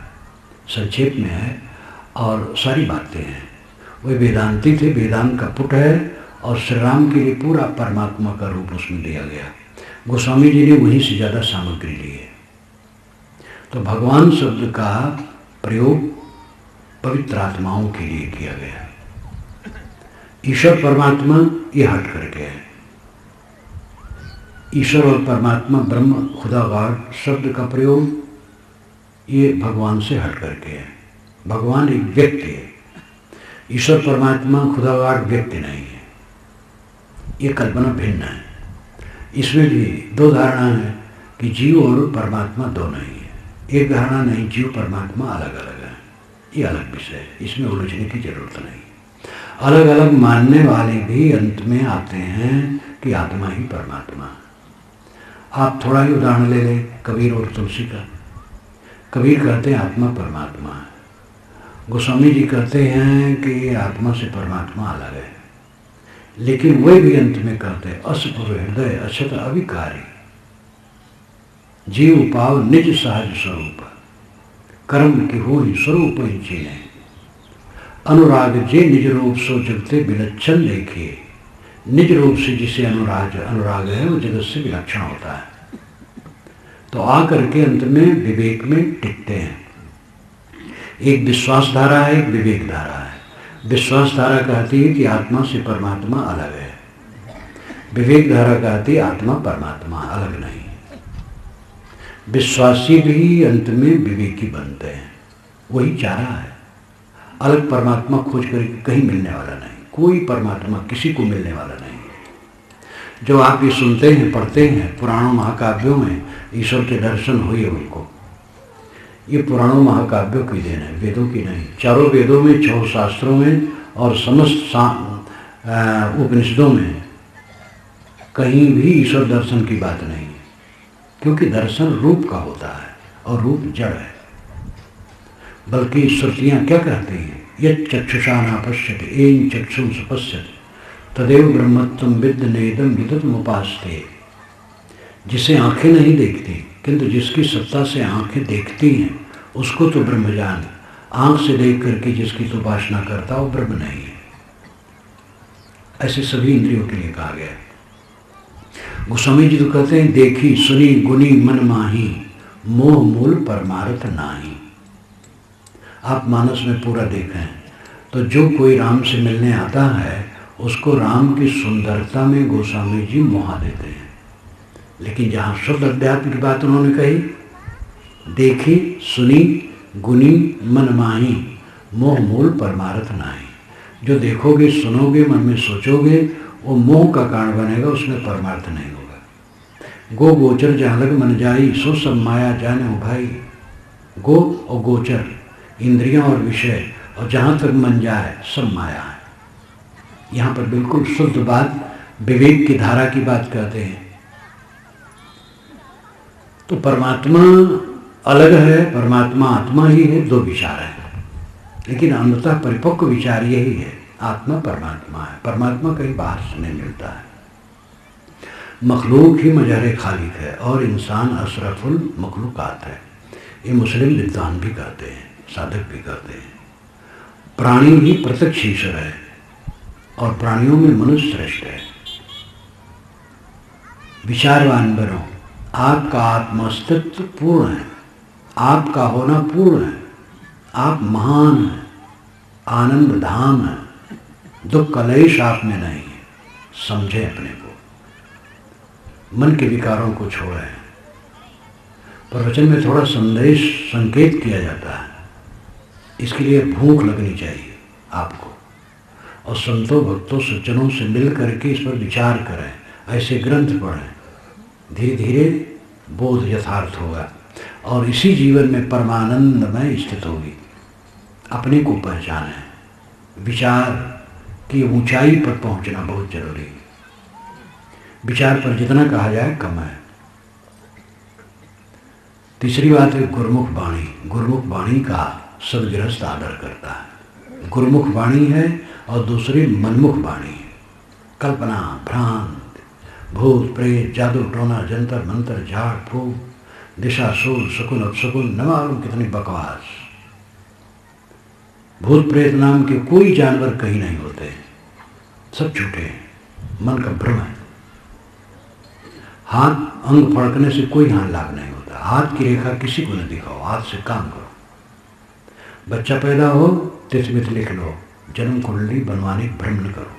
संक्षेप में है और सारी बातें हैं। वे वेदांती थे, वेदांत का पुट है, और श्री राम के लिए पूरा परमात्मा का रूप उसमें दिया गया। गोस्वामी जी ने वहीं से ज़्यादा सामग्री ली है। तो भगवान शब्द का प्रयोग पवित्र आत्माओं के लिए किया गया। ईश्वर परमात्मा ये हट करके है। ईश्वर और परमात्मा, ब्रह्म, खुदा, गॉड शब्द का प्रयोग ये भगवान से हट करके है। भगवान एक व्यक्ति है, ईश्वर परमात्मा खुदा गॉड व्यक्ति नहीं है। ये कल्पना भिन्न है। इसमें भी दो धारणा है कि जीव और परमात्मा दो नहीं है। एक धारणा नहीं, जीव परमात्मा अलग अलग है, ये अलग विषय है, इसमें उलझने की जरूरत नहीं। अलग अलग मानने वाले भी अंत में आते हैं कि आत्मा ही परमात्मा है। आप थोड़ा ही उदाहरण ले लें कबीर और तुलसी का। कबीर कहते हैं आत्मा परमात्मा है, गोस्वामी जी कहते हैं कि आत्मा से परमात्मा अलग है, लेकिन वे भी अंत में कहते हैं असपुर हृदय अक्षत अविकारी, जीव पाव निज सहज स्वरूप, कर्म की हो ही स्वरूप ही चीने, अनुराग जे निज रूप सो जगते विलक्षण देखिए। निज रूप से जिसे अनुराग है वो जगत से विलक्षण होता है। तो आकर के अंत में विवेक में टिकते हैं। एक विश्वास धारा है, एक विवेक धारा है। विश्वास धारा कहती है कि आत्मा से परमात्मा अलग है, विवेक धारा कहती है आत्मा परमात्मा अलग नहीं। विश्वासी भी अंत में विवेकी बनते हैं, वही चारा है। अलग परमात्मा खोज करके कहीं मिलने वाला नहीं, कोई परमात्मा किसी को मिलने वाला नहीं। जो आप ये सुनते हैं, पढ़ते हैं पुराणों महाकाव्यों में ईश्वर के दर्शन हुए उनको, ये पुराणों महाकाव्यों की देन है, वेदों की नहीं। चारों वेदों में, 6 शास्त्रों में और समस्त उपनिषदों में कहीं भी ईश्वर दर्शन की बात नहीं है, क्योंकि दर्शन रूप का होता है और रूप जड़ है। बल्कि श्रुतियाँ क्या कहती हैं, यत् चक्षुषा न पश्यति येन चक्षुं पश्यति तदेव ब्रह्मत्वं विद्ध नेदं विदतमुपास्ते। जिसे आंखें नहीं देखती किंतु जिसकी सत्ता से आंखें देखती हैं उसको तो ब्रह्म जान। आंख से देख करके जिसकी तो उपासना करता वो ब्रह्म नहीं है। ऐसे सभी इंद्रियों के लिए कहा गया है। गोस्वामी जी तो कहते हैं देखी सुनी गुनी मन माही, मोह मूल परमार्थ नाही। आप मानस में पूरा देखें तो जो कोई राम से मिलने आता है उसको राम की सुंदरता में गोस्वामी जी मोहा देते हैं। लेकिन जहाँ शुद्ध अध्यात्म की बात उन्होंने कही, देखी सुनी गुनी मन माही, मोह मूल परमार्थ नाही। जो देखोगे सुनोगे मन में सोचोगे वो मोह का कारण बनेगा, उसमें परमार्थ नहीं होगा। गो गोचर जहाँ लग मन जाई, सो सब माया जाने हो भाई। गो और गोचर इंद्रियां और विषय, और जहाँ तक मन जाए सब माया है। यहाँ पर बिल्कुल शुद्ध बात, विवेक की धारा की बात कहते हैं। तो परमात्मा अलग है, परमात्मा आत्मा ही है, दो विचार है। लेकिन अंततः परिपक्व विचार यही है, आत्मा परमात्मा है। परमात्मा कहीं बाहर से नहीं मिलता है। मखलूक ही मजहर खालिक है और इंसान अशरफुल मखलूकात है। ये मुस्लिम विद्वान भी कहते हैं, साधक भी कहते हैं। प्राणी ही प्रत्यक्ष ईश्वर है और प्राणियों में मनुष्य श्रेष्ठ है। विचारवान बनो, आपका आत्मास्तित्व पूर्ण है, आपका होना पूर्ण है, आप महान हैं, आनंद धाम है, दुख कलेश आप में नहीं है। समझे अपने को, मन के विकारों को छोड़ें। प्रवचन में थोड़ा संदेश संकेत किया जाता है, इसके लिए भूख लगनी चाहिए आपको, और संतों भक्तों सज्जनों से मिल करके इस पर विचार करें, ऐसे ग्रंथ पढ़ें। धीरे धीरे बोध यथार्थ होगा और इसी जीवन में परमानंद में स्थित होगी। अपने को पहचानें। विचार की ऊंचाई पर पहुंचना बहुत जरूरी है। विचार पर जितना कहा जाए कम है। तीसरी बात है गुरुमुख वाणी। गुरुमुख वाणी का सदगृहस्थ आदर करता है। गुरुमुख वाणी है और दूसरी मनमुख वाणी है। कल्पना, भ्रांत, भूत प्रेत, जादू टोना, जंतर मंतर, झाड़ फूक, दिशा सूल, शकुन अपशकुन, न मालूम कितनी बकवास। भूत प्रेत नाम के कोई जानवर कहीं नहीं होते, सब झूठे हैं, मन का भ्रम है। हाथ अंग फड़कने से कोई हाथ लाभ नहीं होता। हाथ की रेखा किसी को न दिखाओ, हाथ से काम करो। बच्चा पैदा हो तिथमित लिख लो, जन्म कुंडली बनवाने भ्रम न करो,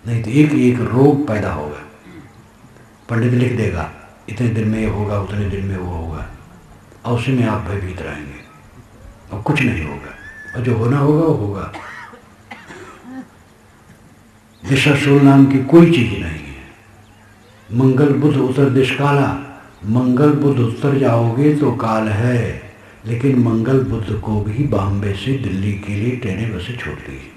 नहीं तो एक रोग पैदा होगा। पंडित लिख देगा इतने दिन में ये होगा, उतने दिन में वो होगा, और उसी में आप भयभीत रहेंगे और कुछ नहीं होगा, और जो होना होगा वो होगा। दिशाशूल नाम की कोई चीज नहीं है। मंगल बुध उत्तर दिश काला, मंगल बुध उत्तर जाओगे तो काल है, लेकिन मंगल बुध को भी बॉम्बे से दिल्ली के लिए ट्रेनें बसें छोड़ती है।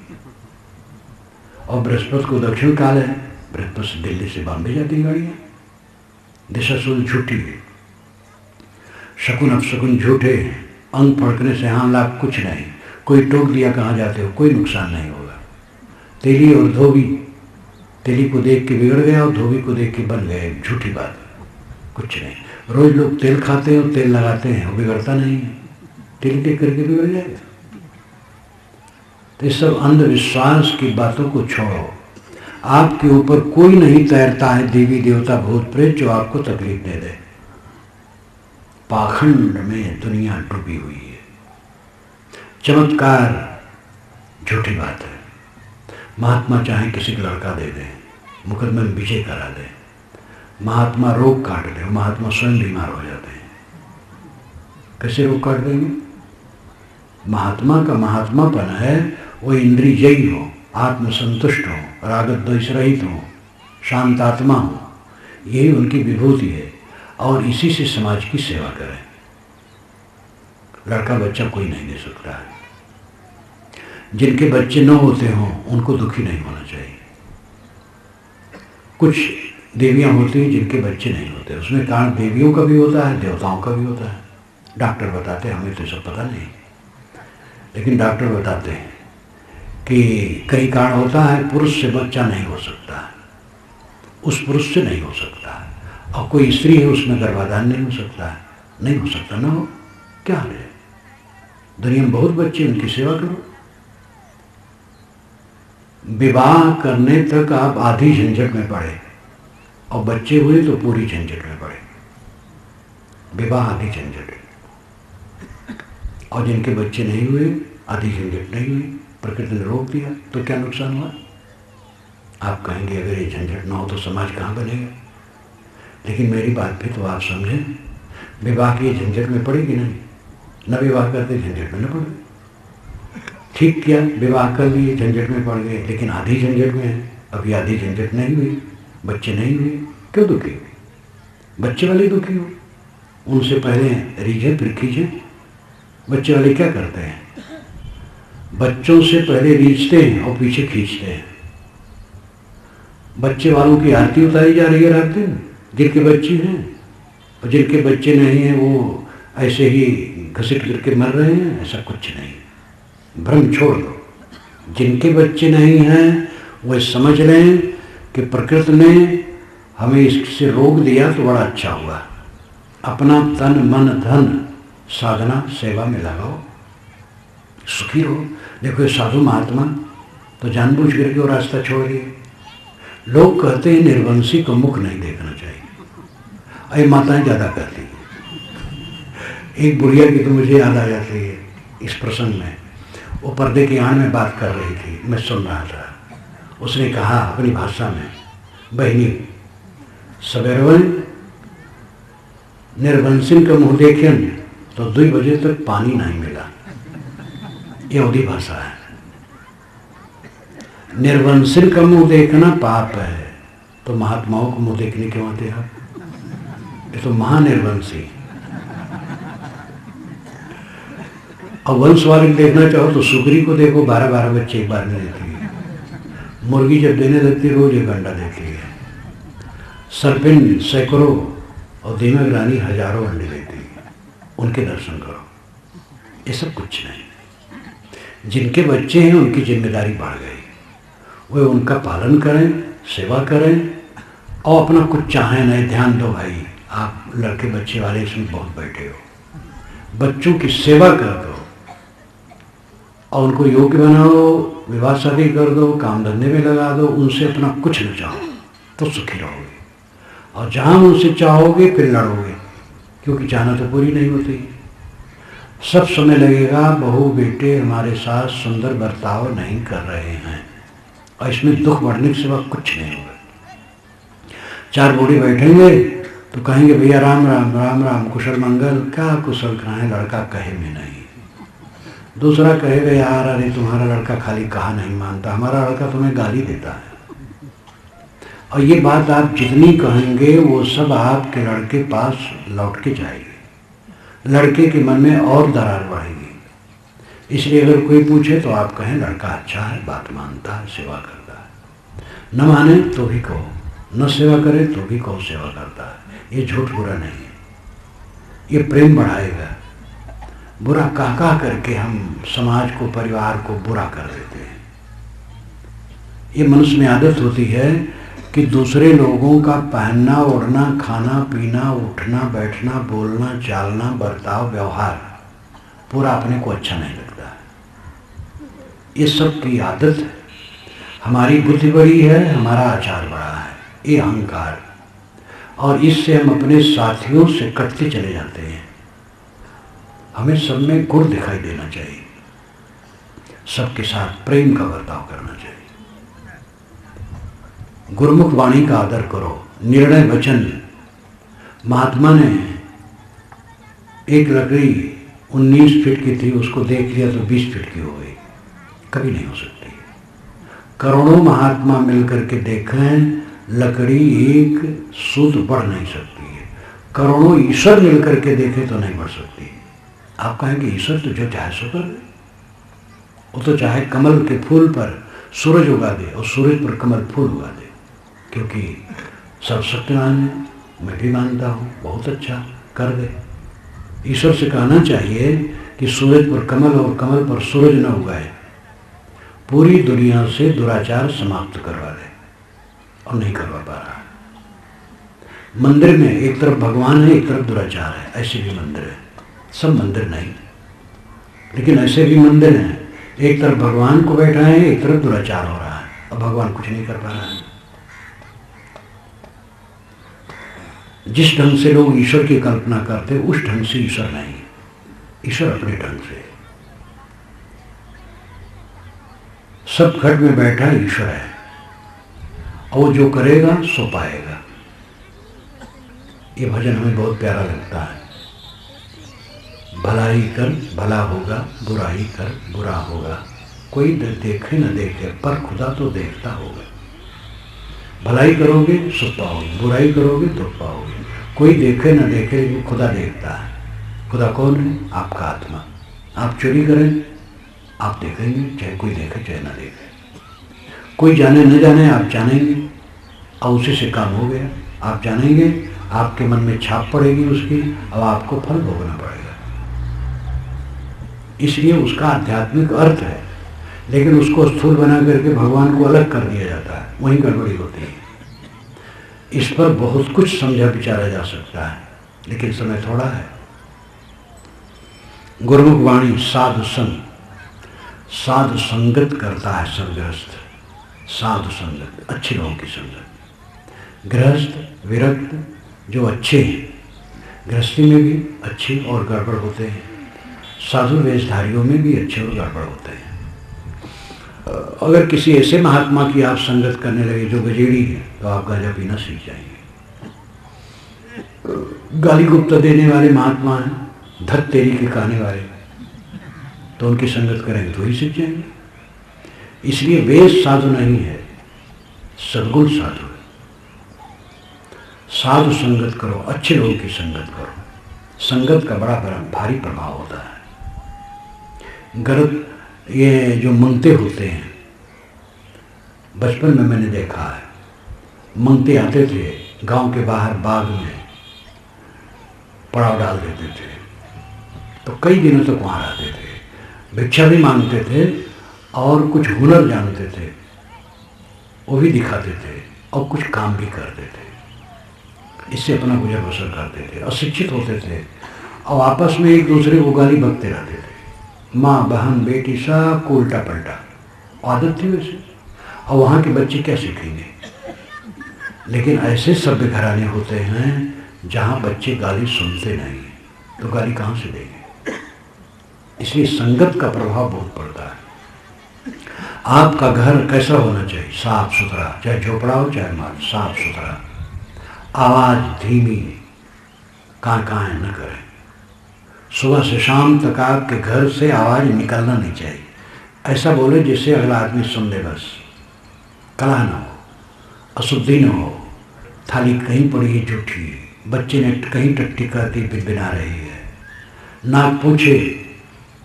और बृहस्पति को दक्षिण काल है, बृहस्पति से दिल्ली से बॉम्बे जाती गाड़ियाँ। दिशाशूल झूठी है, शकुन अपशकुन झूठे, अंग फड़कने से हाँ लाभ कुछ नहीं। कोई टोक दिया कहाँ जाते हो, कोई नुकसान नहीं होगा। तेली और धोबी, तेली को देख के बिगड़ गया और धोबी को देख के बन गए, झूठी बात, कुछ नहीं। रोज लोग तेल खाते हैं और तेल लगाते हैं, वो बिगड़ता नहीं है, तेल देख करके बिगड़ जाएगा। तो इस सब अंधविश्वास की बातों को छोड़ो। आपके ऊपर कोई नहीं तैरता है, देवी देवता भूत प्रेत, जो आपको तकलीफ दे दे। पाखंड में दुनिया डूबी हुई है। चमत्कार झूठी बात है। महात्मा चाहे किसी को लड़का दे दें, मुकदमे में विजय करा दें, महात्मा रोग काट दे, महात्मा स्वयं बीमार हो जाते हैं। कैसे रोग काट देंगे? महात्मा का महात्मापन है वो इंद्रियजयी हो, आत्मसंतुष्ट हो, रागत द्वेष रहित हो, शांत आत्मा हो, यही उनकी विभूति है। और इसी से समाज की सेवा करें। लड़का बच्चा कोई नहीं दे सकता है। जिनके बच्चे न होते हों उनको दुखी नहीं होना चाहिए। कुछ देवियां होती हैं जिनके बच्चे नहीं होते, उसमें कारण देवियों का भी होता है, देवताओं का भी होता है। डॉक्टर बताते हैं, हमें तो सब पता नहीं, लेकिन डॉक्टर बताते हैं कि कई कारण होता है, पुरुष से बच्चा नहीं हो सकता, उस पुरुष से नहीं हो सकता, और कोई स्त्री है उसमें गर्भाधान नहीं हो सकता, नहीं हो सकता, ना हो, क्या है? दुनिया में बहुत बच्चे, उनकी सेवा करो। विवाह करने तक आप आधी झंझट में पड़े और बच्चे हुए तो पूरी झंझट में पड़े। विवाह आधी झंझट है, और जिनके बच्चे नहीं हुए आधी झंझट नहीं हुई, प्रकृति ने रोक दिया तो क्या नुकसान हुआ? आप कहेंगे अगर ये झंझट ना हो तो समाज कहाँ बनेगा? लेकिन मेरी बात भी तो आप समझें, विवाह की झंझट में पड़ेगी नहीं, न विवाह करते झंझट में न पड़े। ठीक किया, विवाह कर लिए, झंझट में पड़ गए, लेकिन आधी झंझट में है, अभी आधी झंझट नहीं हुई, बच्चे नहीं हुए, क्यों दुखी हुए? बच्चे वाले दुखी हो, उनसे पहले रीझे फिर खींचे। बच्चे वाले क्या करते हैं? बच्चों से पहले रीझते हैं और पीछे खींचते हैं। बच्चे वालों की आरती उतारी जा रही है रात दिन, जिनके बच्चे हैं, और जिनके बच्चे नहीं हैं वो ऐसे ही घसीट करके मर रहे हैं। ऐसा कुछ नहीं, भ्रम छोड़ दो। जिनके बच्चे नहीं हैं वो समझ लें कि प्रकृति ने हमें इससे रोक दिया तो बड़ा अच्छा हुआ। अपना तन मन धन साधना सेवा में लगाओ, सुखी रहो। देखो ये साधु महात्मा तो जानबूझ करके वो रास्ता छोड़ दिए। लोग कहते हैं निर्वंशी को मुख नहीं देखना चाहिए, अरे माताएं ज़्यादा कहती हैं। एक बुढ़िया की तो मुझे याद आ जाती है इस प्रसंग में। वो पर्दे की आड़ में बात कर रही थी, मैं सुन रहा था। उसने कहा अपनी भाषा में, बहनी सवेरवन निर्वंशिन का मुँह देखियन तो 2 बजे तक पानी नहीं मिला। ये अवधी भाषा है। निर्वंशिन का मुँह देखना पाप है, तो महात्माओं को मुँह देखने क्यों आते आप? ये तो महानिर्वंशी। और वंश वाले देखना चाहो तो सुकरी को देखो, 12-12 बच्चे एक बार में देती है। मुर्गी जब देने लगती है रोज 1 अंडा देती है। सर्पिन सैकड़ों और दीमक रानी हजारों अंडे देती है। उनके दर्शन करो। ये सब कुछ नहीं। जिनके बच्चे हैं उनकी जिम्मेदारी बढ़ गई, वे उनका पालन करें, सेवा करें, और अपना कुछ चाहें नहीं। ध्यान दो भाई, आप लड़के बच्चे वाले इसमें बहुत बैठे हो, बच्चों की सेवा कर दो और उनको योग्य बनाओ, विवाह शादी कर दो, काम धंधे में लगा दो, उनसे अपना कुछ न चाहो तो सुखी रहोगे। और जहाँ उनसे चाहोगे फिर लड़ोगे, क्योंकि चाहना तो पूरी नहीं होती। सब समय लगेगा बहू बेटे हमारे साथ सुंदर बर्ताव नहीं कर रहे हैं, और इसमें दुख बढ़ने के सिवा कुछ नहीं होगा। चार बूढ़ी बैठेंगे तो कहेंगे भैया राम राम राम राम, कुशल मंगल। क्या कुशल कहें, लड़का कहे में नहीं। दूसरा कहेगा यार अरे तुम्हारा लड़का खाली कहा नहीं मानता, हमारा लड़का तुम्हें गाली देता है। और ये बात आप जितनी कहेंगे वो सब आपके लड़के पास लौट के जाएगी, लड़के के मन में और दरार बढ़ेगी। इसलिए अगर कोई पूछे तो आप कहें लड़का अच्छा है, बात मानता है, सेवा करता है। न माने तो भी कहो, न सेवा करे तो भी कहो सेवा करता है। ये झूठ बुरा नहीं है, ये प्रेम बढ़ाएगा। बुरा कह करके हम समाज को, परिवार को बुरा कर देते हैं। ये मनुष्य में आदत होती है कि दूसरे लोगों का पहनना, ओढ़ना, खाना पीना, उठना बैठना, बोलना चालना, बर्ताव, व्यवहार पूरा अपने को अच्छा नहीं लगता है। ये सब की आदत है। हमारी बुद्धि बड़ी है, हमारा आचार बड़ा है, ये अहंकार। और इससे हम अपने साथियों से कटते चले जाते हैं। हमें सब में गुण दिखाई देना चाहिए, सबके साथ प्रेम का बर्ताव करना चाहिए। गुरुमुख वाणी का आदर करो, निर्णय वचन। महात्मा ने एक लकड़ी 19 फीट की थी, उसको देख लिया तो 20 फीट की हो गई। कभी नहीं हो सकती। करोड़ों महात्मा मिलकर के देखें, लकड़ी एक सूत बढ़ नहीं सकती है। करोड़ों ईश्वर मिलकर के देखे तो नहीं बढ़ सकती। आप कहेंगे ईश्वर तो जो चाहे सो कर दे, वो तो चाहे कमल के फूल पर सूरज उगा दे और सूरज पर कमल फूल उगा दे, क्योंकि सर्वशक्तिमान है। मैं भी मानता हूँ, बहुत अच्छा कर दे। ईश्वर से कहना चाहिए कि सूरज पर कमल और कमल पर सूरज न उगाए, पूरी दुनिया से दुराचार समाप्त करवा दे, और नहीं करवा पा रहा। मंदिर में एक तरफ भगवान है, एक तरफ दुराचार है, ऐसे भी मंदिर है। सब मंदिर नहीं, लेकिन ऐसे भी मंदिर हैं, एक तरफ भगवान को बैठा है, एक तरफ दुराचार हो रहा है, और भगवान कुछ नहीं कर पा रहा है। जिस ढंग से लोग ईश्वर की कल्पना करते उस ढंग से ईश्वर नहीं। ईश्वर अपने ढंग से सब घट में बैठा ईश्वर है, और जो करेगा सो पाएगा। ये भजन हमें बहुत प्यारा लगता है। भलाई कर भला होगा, बुराई कर बुरा होगा, कोई देखे न देखे पर खुदा तो देखता होगा। भलाई करोगे सुख पाओगे, बुराई करोगे दुख पाओगे। कोई देखे न देखे खुदा देखता है। खुदा कौन है? आपका आत्मा। आप चोरी करें आप देखेंगे, चाहे कोई देखे चाहे ना देखे। कोई जाने न जाने आप जानेंगे, और उसी से काम हो गया। आप जानेंगे, आपके मन में छाप पड़ेगी उसकी, अब आपको फल भोगना पड़ेगा। इसलिए उसका आध्यात्मिक अर्थ है, लेकिन उसको स्थूल बना करके भगवान को अलग कर दिया जाता है, वहीं गड़बड़ी होती है। इस पर बहुत कुछ समझा विचारा जा सकता है, लेकिन समय थोड़ा है। गुरुमुख वाणी साधु संग, साधु संगत करता है सर्वग्रस्त। साधु संगत, अच्छे लोगों की संगत। गृहस्थ विरक्त जो अच्छे हैं, गृहस्थी में भी अच्छे और गड़बड़ होते हैं, साधु वेशधारियों में भी अच्छे और गड़बड़ होते हैं। अगर किसी ऐसे महात्मा की आप संगत करने लगे जो गजेड़ी है, तो आप गांजा पीना सीख जाएंगे। गाली गुप्ता देने वाले महात्मा हैं, धत तेरी के कहने वाले, तो उनकी संगत करेंगे तो ही सीख जाएंगे। इसलिए वेश साधु नहीं है, सद्गुण साधु है। साधु संगत करो, अच्छे लोगों की संगत करो। संगत का बड़ा भारी प्रभाव होता है। गलत ये जो मंगते होते हैं, बचपन में मैंने देखा है, मंगते आते थे गांव के बाहर बाग में, पड़ाव डाल देते थे, तो कई दिनों तक वहाँ रहते थे। भिक्षा भी मांगते थे और कुछ हुनर जानते थे, वो भी दिखाते थे, और कुछ काम भी करते थे। इससे अपना गुजर बसर करते थे। अशिक्षित होते थे और आपस में एक दूसरे को गाली बकते रहते थे। माँ बहन बेटी सब को उल्टा पलटा आदत थी वैसे। और वहाँ के बच्चे क्या सीखेंगे? लेकिन ऐसे सभ्य घराने होते हैं जहाँ बच्चे गाली सुनते नहीं, तो गाली कहाँ से देंगे? इसलिए संगत का प्रभाव बहुत पड़ता है। आपका घर कैसा होना चाहिए? साफ सुथरा, चाहे झोपड़ा हो चाहे माल, साफ सुथरा। आवाज़ धीमी कां न करें। सुबह से शाम तक आपके घर से आवाज़ निकलना नहीं चाहिए। ऐसा बोले जिससे अगला आदमी सुन ले, बस कला न हो, अशुद्धि न हो, थाली कहीं पड़ी है झूठी, बच्चे ने कहीं टट्टी कर दी बिना रही है, नाक पूछे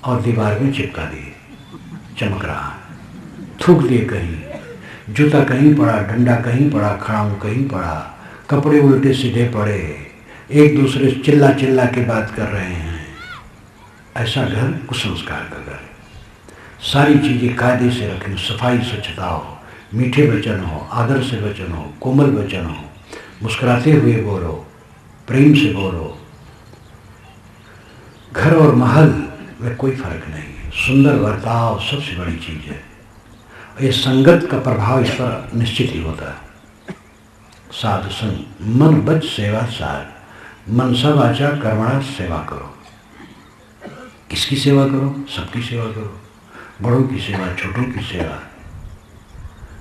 और दीवार में चिपका दिए, चमक रहा है, थूक दिए कहीं, जूता कहीं पड़ा, डंडा कहीं पड़ा, खड़ाऊँ कहीं पड़ा, कपड़े उल्टे सीधे पड़े, एक दूसरे से चिल्ला चिल्ला के बात कर रहे हैं। ऐसा घर कुसंस्कार का घर। सारी चीज़ें कायदे से रखें, सफाई स्वच्छता हो, मीठे वचन हो, आदर से वचन हो, कोमल वचन हो, मुस्कुराते हुए बोलो, प्रेम से बोलो। घर और महल में कोई फर्क नहीं है। सुंदर बर्ताव सबसे बड़ी चीज़ है। ये संगत का प्रभाव इस पर निश्चित ही होता है। साधु संग, मन बच सेवा सार, मनसा वाचा कर्मणा सेवा करो। किसकी सेवा करो? सबकी सेवा करो। बड़ों की सेवा, छोटों की सेवा।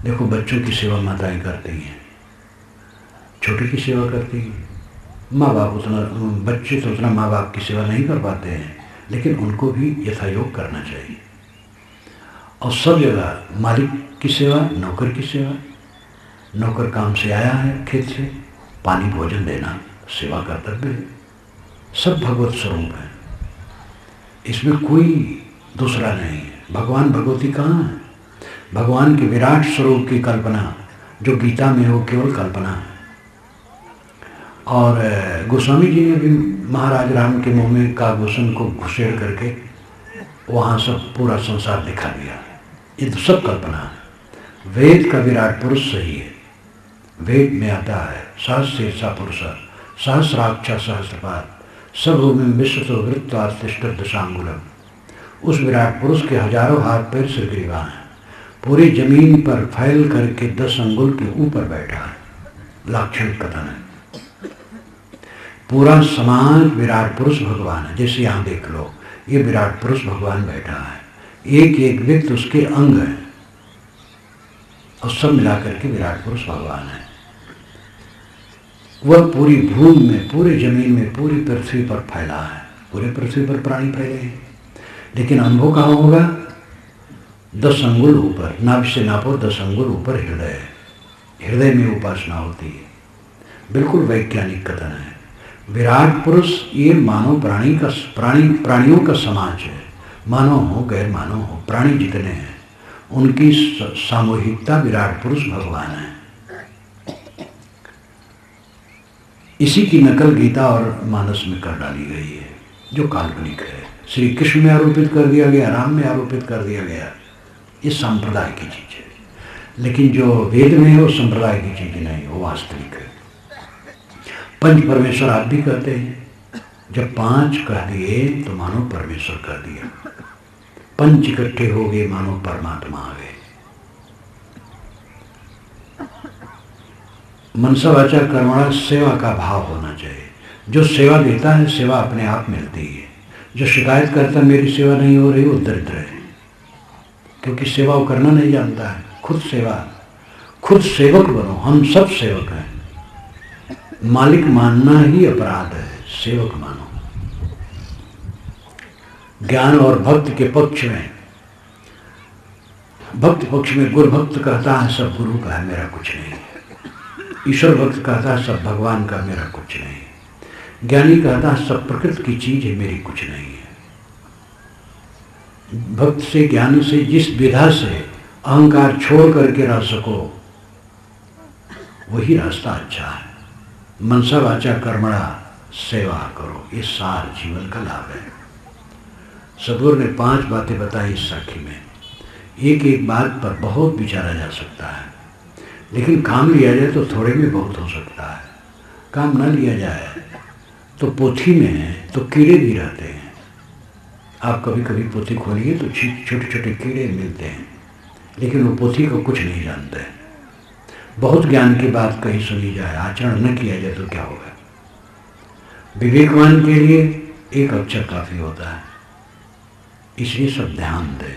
देखो बच्चों की सेवा माताएं करती हैं, छोटे की सेवा करती हैं। माँ बाप उतना, बच्चे तो उतना माँ बाप की सेवा नहीं कर पाते हैं, लेकिन उनको भी यथायोग करना चाहिए। और सब जगह मालिक की सेवा, नौकर की सेवा। नौकर काम से आया है खेत से, पानी भोजन देना सेवा कर्तव्य है। सब भगवत स्वरूप है, इसमें कोई दूसरा नहीं है। भगवान भगवती कहाँ है? भगवान के विराट स्वरूप की कल्पना जो गीता में हो केवल कल्पना है। और गोस्वामी जी ने भी महाराज राम के मुँह में कागभूषण को घुसेड़ करके वहाँ सब पूरा संसार दिखा दिया। ये तो सब कल्पना है। वेद का विराट पुरुष सही है। वेद में आता है सहस्रशीर्षा पुरुष सहस्राक्ष सहस्रपाद सर्वभूमिं विश्वतो वृत्तातिष्ठ दशांगुलम। उस विराट पुरुष के हजारों हाथ पैर सुग्रीवा हैं। पूरी जमीन पर फैल करके 10 अंगुल के ऊपर बैठा है। लाक्षणिक कथन है। पूरा समाज विराट पुरुष भगवान है। जैसे यहाँ देख लो, ये विराट पुरुष भगवान बैठा है, एक एक व्यक्ति उसके अंग है, और सब मिलाकर के विराट पुरुष भगवान है। वह पूरी भूमि में, पूरी जमीन में, पूरी पृथ्वी पर फैला है। पूरे पृथ्वी पर प्राणी फैले हैं, लेकिन अनुभव कहाँ होगा? 10 अंगुल ऊपर, नाभि से नापो 10 अंगुल ऊपर हृदय है। हृदय में उपासना होती है। बिल्कुल वैज्ञानिक कथन है। विराट पुरुष ये मानव प्राणी का प्राणियों का समाज है। मानव हो गैर मानव हो, प्राणी जितने हैं उनकी सामूहिकता विराट पुरुष भगवान है। इसी की नकल गीता और मानस में कर डाली गई है, जो काल्पनिक है। श्री कृष्ण में आरोपित कर दिया गया, राम में आरोपित कर दिया गया। ये संप्रदाय की चीज़ है, लेकिन जो वेद में है वो संप्रदाय की चीज़ नहीं, वो वास्तविक है। पंच परमेश्वर आप भी कहते हैं। जब 5 कह दिए तो मानो परमेश्वर कह दिया। पंच इकट्ठे हो गए, मानो परमात्मा आ गए। मनसा वाचा कर्मणा सेवा का भाव होना चाहिए। जो सेवा देता है, सेवा अपने आप मिलती है। जो शिकायत करता मेरी सेवा नहीं हो रही, वो दरिद्र है, क्योंकि सेवा वो करना नहीं जानता है। खुद सेवा, खुद सेवक बनो। हम सब सेवक हैं। मालिक मानना ही अपराध है, सेवक मानो। ज्ञान और भक्त के पक्ष में, भक्त पक्ष में गुरु भक्त कहता है सब गुरु का है, मेरा कुछ नहीं है। ईश्वर भक्त कहता है सब भगवान का, मेरा कुछ नहीं है। ज्ञानी कहता है सब प्रकृति की चीज है, मेरी कुछ नहीं है। भक्त से, ज्ञानी से जिस विधा से अहंकार छोड़ करके रह सको, वही रास्ता अच्छा है। मनसा वाचा कर्मणा सेवा करो, ये सार जीवन का लाभ है। सदगुरु ने 5 बातें बताई इस साखी में। एक एक बात पर बहुत विचारा जा सकता है, लेकिन काम लिया जाए तो थोड़े में बहुत हो सकता है। काम न लिया जाए तो पोथी में तो कीड़े भी रहते हैं। आप कभी कभी पोथी खोलिए तो छोटे छोटे कीड़े मिलते हैं, लेकिन वो पोथी को कुछ नहीं जानते। बहुत ज्ञान की बात कहीं सुनी जाए, आचरण न किया जाए तो क्या होगा? विवेकवान के लिए एक अक्षर काफी होता है, इसलिए सब ध्यान दें।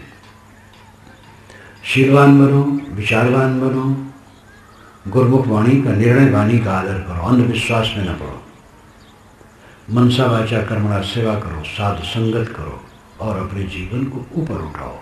शीलवान बनो, विचारवान बनो, गुरुमुख वाणी का, निर्णय वाणी का आदर करो, अंधविश्वास में न पड़ो, मनसा वाचा कर्मणा सेवा करो, साधु संगत करो और अपने जीवन को ऊपर उठाओ।